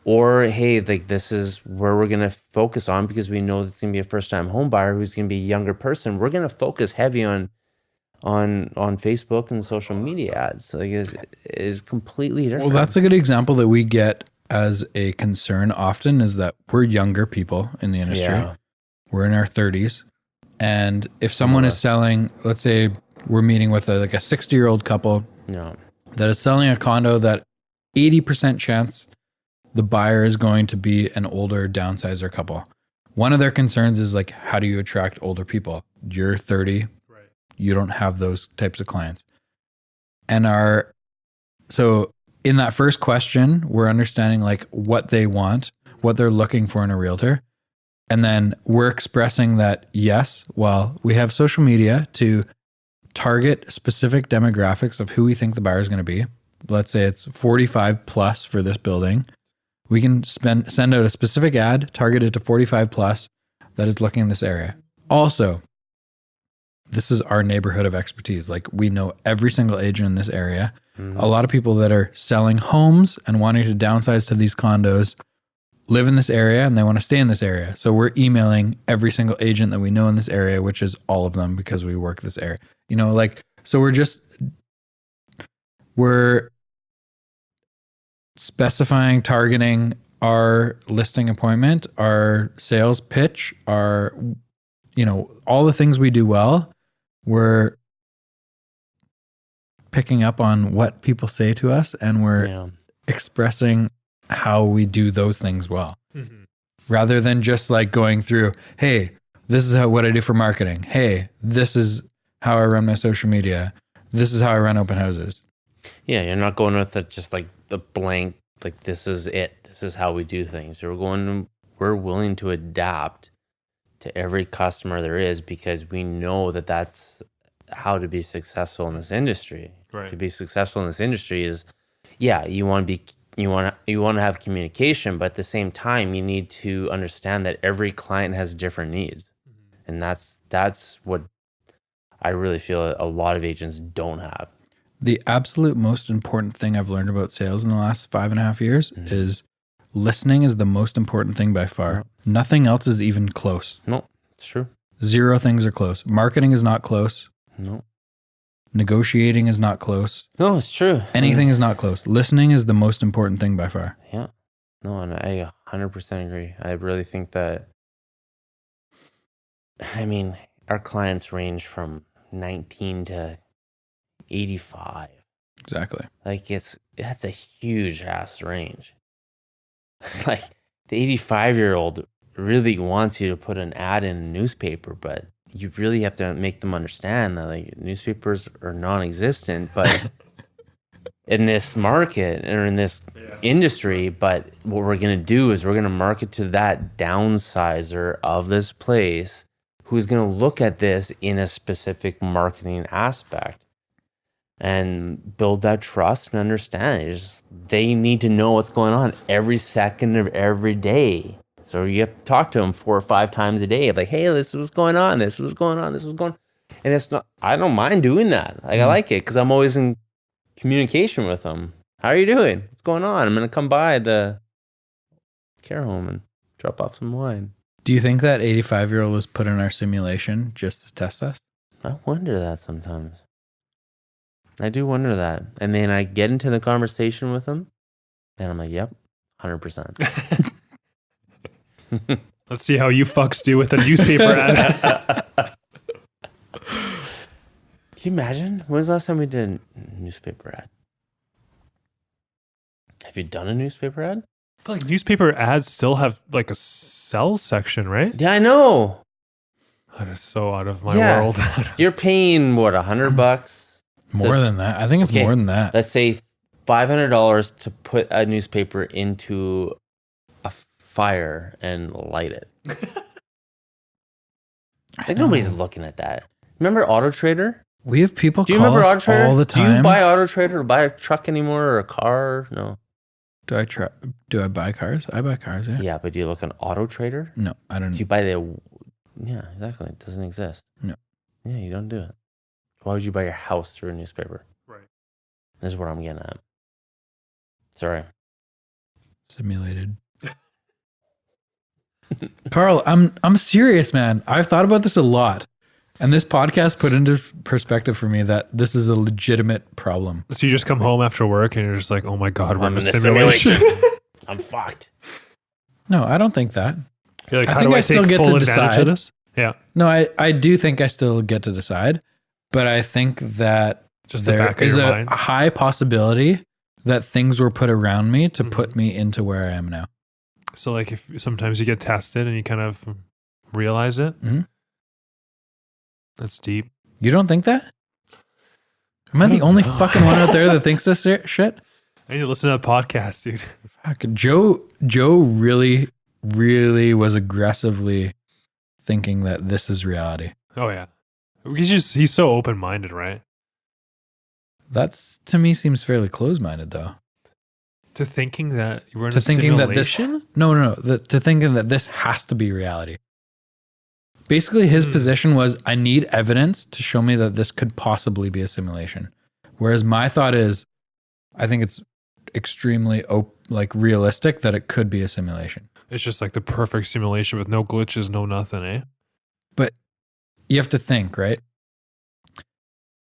Or hey, like this is where we're going to focus on because we know it's going to be a first-time home buyer who's going to be a younger person. We're going to focus heavy on Facebook and social media ads. Like is completely different. Well, that's a good example that we get as a concern often is that we're younger people in the industry. Yeah. We're in our 30s. And if someone is selling, let's say we're meeting with a 60-year-old couple that is selling a condo that 80% chance the buyer is going to be an older downsizer couple. One of their concerns is like, how do you attract older people? You're 30. Right. You don't have those types of clients. And so in that first question, we're understanding like what they want, what they're looking for in a realtor. And then we're expressing that, yes, well, we have social media to target specific demographics of who we think the buyer is going to be. Let's say it's 45 plus for this building. We can send out a specific ad targeted to 45 plus that is looking in this area. Also, this is our neighborhood of expertise. Like we know every single agent in this area. A lot of people that are selling homes and wanting to downsize to these condos live in this area and they want to stay in this area. So we're emailing every single agent that we know in this area, which is all of them because we work this area. So we're specifying, targeting our listing appointment, our sales pitch, our, all the things we do well. We're picking up on what people say to us and we're expressing how we do those things well, rather than just like going through, hey, this is what I do for marketing. Hey, this is how I run my social media. This is how I run open houses. Yeah, you're not going with just like the blank, like this is it. This is how we do things. We're willing to adapt to every customer there is because we know that that's how to be successful in this industry. Right. To be successful in this industry is, you want to have communication, but at the same time, you need to understand that every client has different needs. And that's what I really feel a lot of agents don't have. The absolute most important thing I've learned about sales in the last 5.5 years is listening is the most important thing by far. Nothing else is even close. No, it's true. 0 things are close. Marketing is not close. No. Negotiating is not close. No, it's true. Anything is not close. Listening is the most important thing by far. Yeah. No, and I 100% agree. I really think that, our clients range from 19 to 85. Exactly. Like that's a huge ass range. Like the 85-year-old really wants you to put an ad in a newspaper, but you really have to make them understand that like newspapers are non-existent, but in this market or in this industry, but what we're going to do is we're going to market to that downsizer of this place who's going to look at this in a specific marketing aspect and build that trust and understand. They need to know what's going on every second of every day. So you have to talk to them 4 or 5 times a day of like, hey, this is what's going on. This is what's going on. This is what's going on. And it's not, I don't mind doing that. Like I like it because I'm always in communication with them. How are you doing? What's going on? I'm going to come by the care home and drop off some wine. Do you think that 85-year-old was put in our simulation just to test us? I wonder that sometimes. I do wonder that. And then I get into the conversation with them, and I'm like, yep, 100%. Let's see how you fucks do with a newspaper ad. Can you imagine? When was the last time we did a newspaper ad? Have you done a newspaper ad? But like newspaper ads still have like a sell section, right? Yeah, I know. That is so out of my world. You're paying what, $100? More than that. I think it's more than that. Let's say $500 to put a newspaper into a fire and light it. Like nobody's looking at that. Remember Auto Trader? We have people Do you call remember us Auto Trader? all the time. Do you buy Auto Trader or buy a truck anymore or a car? No. Do I buy cars? I buy cars, yeah. Yeah, but do you look on Auto Trader? No, I don't. Do you buy the... Yeah, exactly. It doesn't exist. No. Yeah, you don't do it. Why would you buy your house through a newspaper? Right. This is what I'm getting at. Sorry. Simulated. Carl, I'm serious, man. I've thought about this a lot. And this podcast put into perspective for me that this is a legitimate problem. So you just come home after work and you're just like, oh my God, we're in a simulation. I'm fucked. No, I don't think that. You're like, I how think do I I still take get full to advantage decide. of this? Yeah. No, I do think I still get to decide. But I think that Just the there back of is your a mind. high possibility that things were put around me to put me into where I am now. So like if sometimes you get tested and you kind of realize it. Mhm. That's deep. You don't think that? Am I the only fucking one out there that thinks this shit? I need to listen to that podcast, dude. Fuck, Joe really, really was aggressively thinking that this is reality. Oh yeah. He's so open-minded, right? That's, to me, seems fairly closed-minded, though. To thinking that you were in To a thinking that this, simulation? no, to thinking that this has to be reality. Basically, his position was, I need evidence to show me that this could possibly be a simulation. Whereas my thought is, I think it's extremely realistic that it could be a simulation. It's just like the perfect simulation with no glitches, no nothing, eh? But you have to think, right?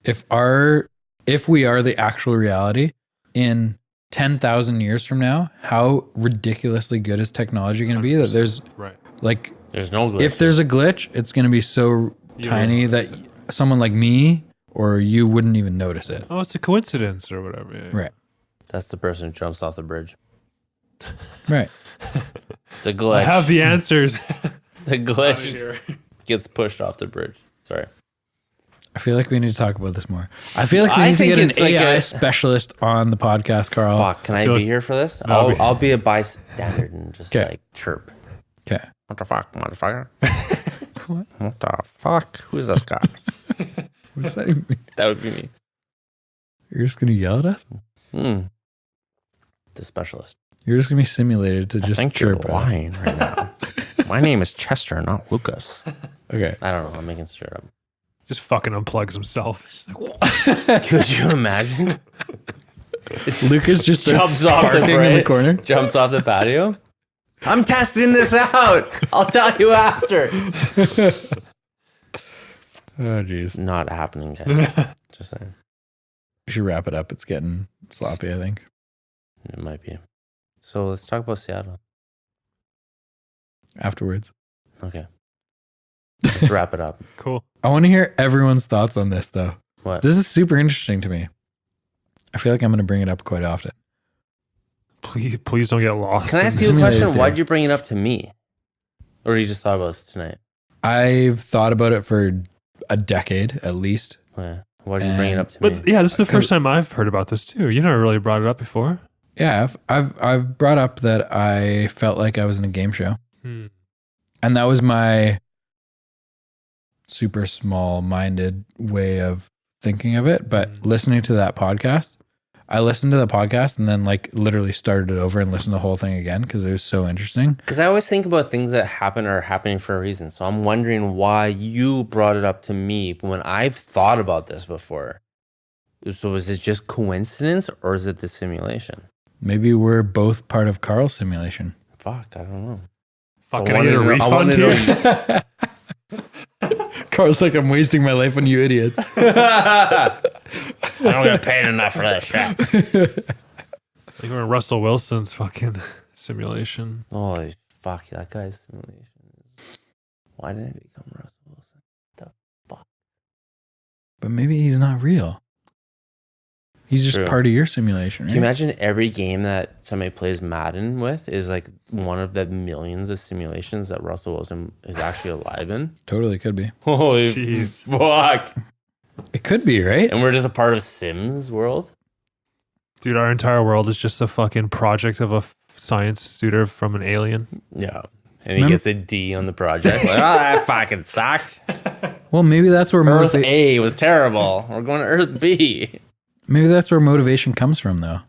If we are the actual reality in 10,000 years from now, how ridiculously good is technology going to be that there's right. like, There's no glitch. if there's a glitch, it's going to be so tiny that someone like me or you wouldn't even notice it. Oh, it's a coincidence or whatever. Yeah. Right. That's the person who jumps off the bridge. Right. The glitch. I have the answers. The glitch gets pushed off the bridge. Sorry. I feel like we need to talk about this more. I feel like we I need to think get an it's like AI a- specialist on the podcast, Carl. Fuck, can I feel be like- here for this? No, I'll be a bystander and just 'Kay. like chirp. Okay. What the fuck, motherfucker? What the fuck? Who's this guy? What does that even mean? That would be me. You're just going to yell at us? The specialist. You're just going to be simulated to I just think you're chirp at us. lying right now. My name is Chester, not Lucas. Okay. I don't know. I'm making shit up. Just fucking unplugs himself. Just like, Could you imagine? Lucas just Jumps starts off the farting in the bridge. corner. Jumps off the patio. I'm testing this out. I'll tell you after. Oh, jeez. It's not happening, guys. Just saying. We should wrap it up. It's getting sloppy, I think. It might be. So let's talk about Seattle. Afterwards. Okay. Let's wrap it up. cool. I want to hear everyone's thoughts on this, though. What? This is super interesting to me. I feel like I'm going to bring it up quite often. Please don't get lost. Can I in ask this. you a Simulated question? theory. Why'd you bring it up to me? Or you just thought about this tonight? I've thought about it for a decade at least. Yeah. Why'd you bring it up to But me? yeah, this is the first time I've heard about this too. You never really brought it up before. Yeah, I've brought up that I felt like I was in a game show. And that was my super small-minded way of thinking of it. But listening to that podcast, I listened to the podcast and then like literally started it over and listened to the whole thing again because it was so interesting. Because I always think about things that happen are happening for a reason. So I'm wondering why you brought it up to me when I've thought about this before. So is it just coincidence or is it the simulation? Maybe we're both part of Carl's simulation. Fuck, I don't know. Fuck, can I get a refund here? Carl's like, I'm wasting my life on you idiots. I don't get paid enough for that shit. Like we're in Russell Wilson's fucking simulation. Holy fuck, that guy's simulation. Why did I become Russell Wilson? The fuck? But maybe he's not real. He's just True. part of your simulation, right? Can you imagine every game that somebody plays Madden with is like one of the millions of simulations that Russell Wilson is actually alive in? Totally could be. Holy Jeez. fuck. It could be, right? And we're just a part of Sims world? Dude, our entire world is just a fucking project of a science student from an alien. Yeah. And he gets a D on the project. Like, that fucking sucked. Well, maybe that's where Earth A was terrible. We're going to Earth B. maybe that's where motivation comes from, though.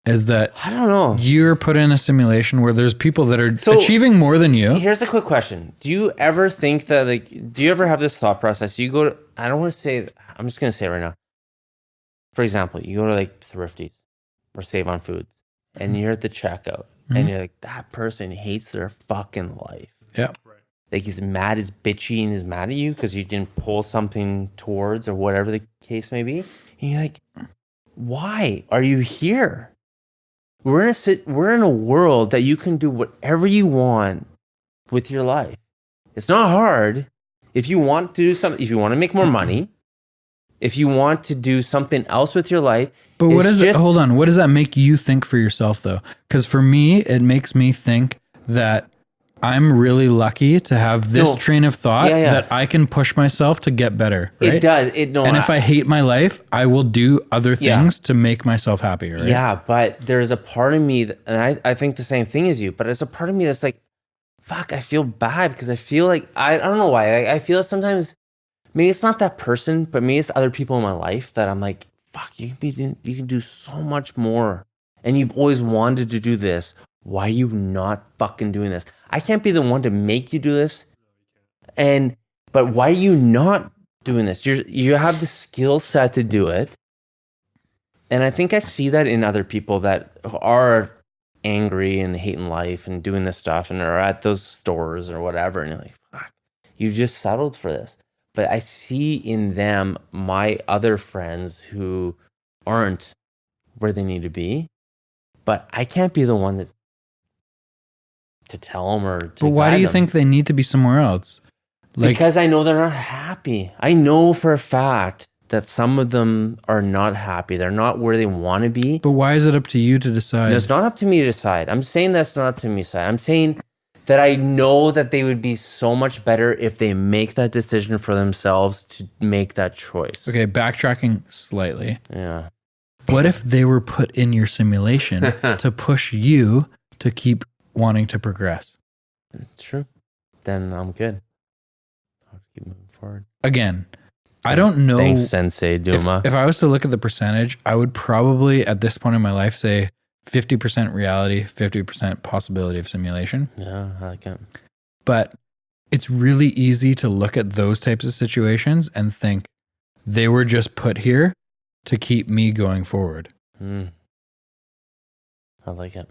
Is that I don't know. you're put in a simulation where there's people that are So- achieving more than you. Here's a quick question. Do you ever think that, like, do you ever have this thought process? You go to, I don't want to say, I'm just going to say it right now. For example, you go to like Thrifties or Save on Foods and you're at the checkout and you're like, that person hates their fucking life. Yeah. Like he's mad, he's bitchy, and he's mad at you because you didn't pull something towards or whatever the case may be. And you're like, why are you here? We're in a world that you can do whatever you want with your life. It's not hard. If you want to do something, if you want to make more money, if you want to do something else with your life. But what it's is it? just- Hold on. What does that make you think for yourself, though? Because for me, it makes me think that I'm really lucky to have this train of thought that I can push myself to get better. Right? It does. And if I hate my life, I will do other things to make myself happier. Right? Yeah, but there's a part of me, and I think the same thing as you, but there's a part of me that's like, fuck, I feel bad because I feel like, I don't know why. I feel sometimes, maybe it's not that person, but maybe it's other people in my life that I'm like, fuck, you can do so much more. And you've always wanted to do this. Why are you not fucking doing this? I can't be the one to make you do this. But why are you not doing this? You have the skill set to do it. And I think I see that in other people that are angry and hating life and doing this stuff and are at those stores or whatever. And you're like, fuck, you just settled for this. But I see in them my other friends who aren't where they need to be. But I can't be the one to tell them or to But why do guide you them. think they need to be somewhere else? Like, Because I know they're not happy. I know for a fact that some of them are not happy. They're not where they want to be. but why is it up to you to decide? No, it's not up to me to decide. I'm saying that's not up to me to decide. I'm saying that I know that they would be so much better if they make that decision for themselves to make that choice. Okay, backtracking slightly. Yeah. What if they were put in your simulation to push you to keep wanting to progress? It's true. Then I'm good. I'll keep moving forward. Again, I don't know. Thanks, Sensei Duma. If I was to look at the percentage, I would probably at this point in my life say 50% reality, 50% possibility of simulation. Yeah, I like it. But it's really easy to look at those types of situations and think they were just put here to keep me going forward. I like it.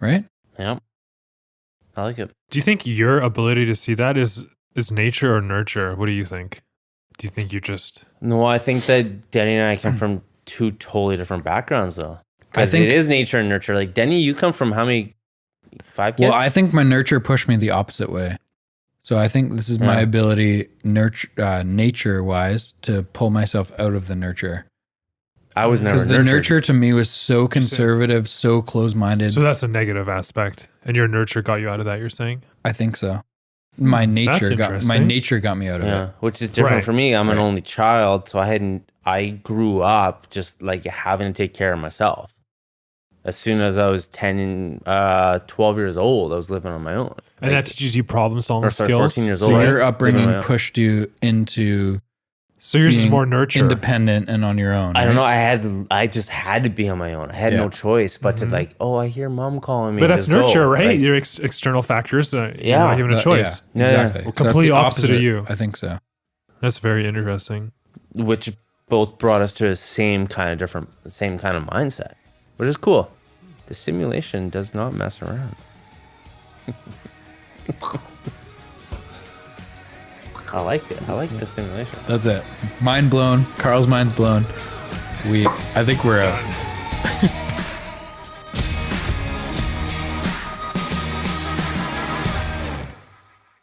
Right? Yeah. I like it. Do you think your ability to see that is nature or nurture? What do you think? Do you think you just... No, I think that Denny and I come from two totally different backgrounds, though. I Because think- it is nature and nurture. Like, Denny, you come from how many? 5 kids? Well, I think my nurture pushed me the opposite way. So I think this is my Yeah. ability, nature wise, to pull myself out of the nurture. I was never Because the nurtured. nurture to me was so conservative, so close minded. So that's a negative aspect. And your nurture got you out of that, you're saying? I think so. My nature got interesting. me out of Yeah, it. which is different Right. for me. I'm an Right. only child, so I grew up just like having to take care of myself. As soon as I was 12 years old, I was living on my own. And that teaches you problem solving or sorry, skills. 14 years So old. your right? upbringing Living on my own. pushed you into So yours is being more nurture. independent and on your own. I don't right? know. I just had to be on my own. I had Yeah. no choice but to like, oh, I hear mom calling me. But that's Just go. nurture, right? Like, Your external factors. You're Yeah. not given a choice. Yeah, Yeah. exactly. Well, So that's complete the opposite of you. I think so. That's very interesting. which both brought us to the same kind of mindset, which is cool. The simulation does not mess around. I like it. I like the simulation. That's it. Mind blown. Carl's mind's blown. I think we're out.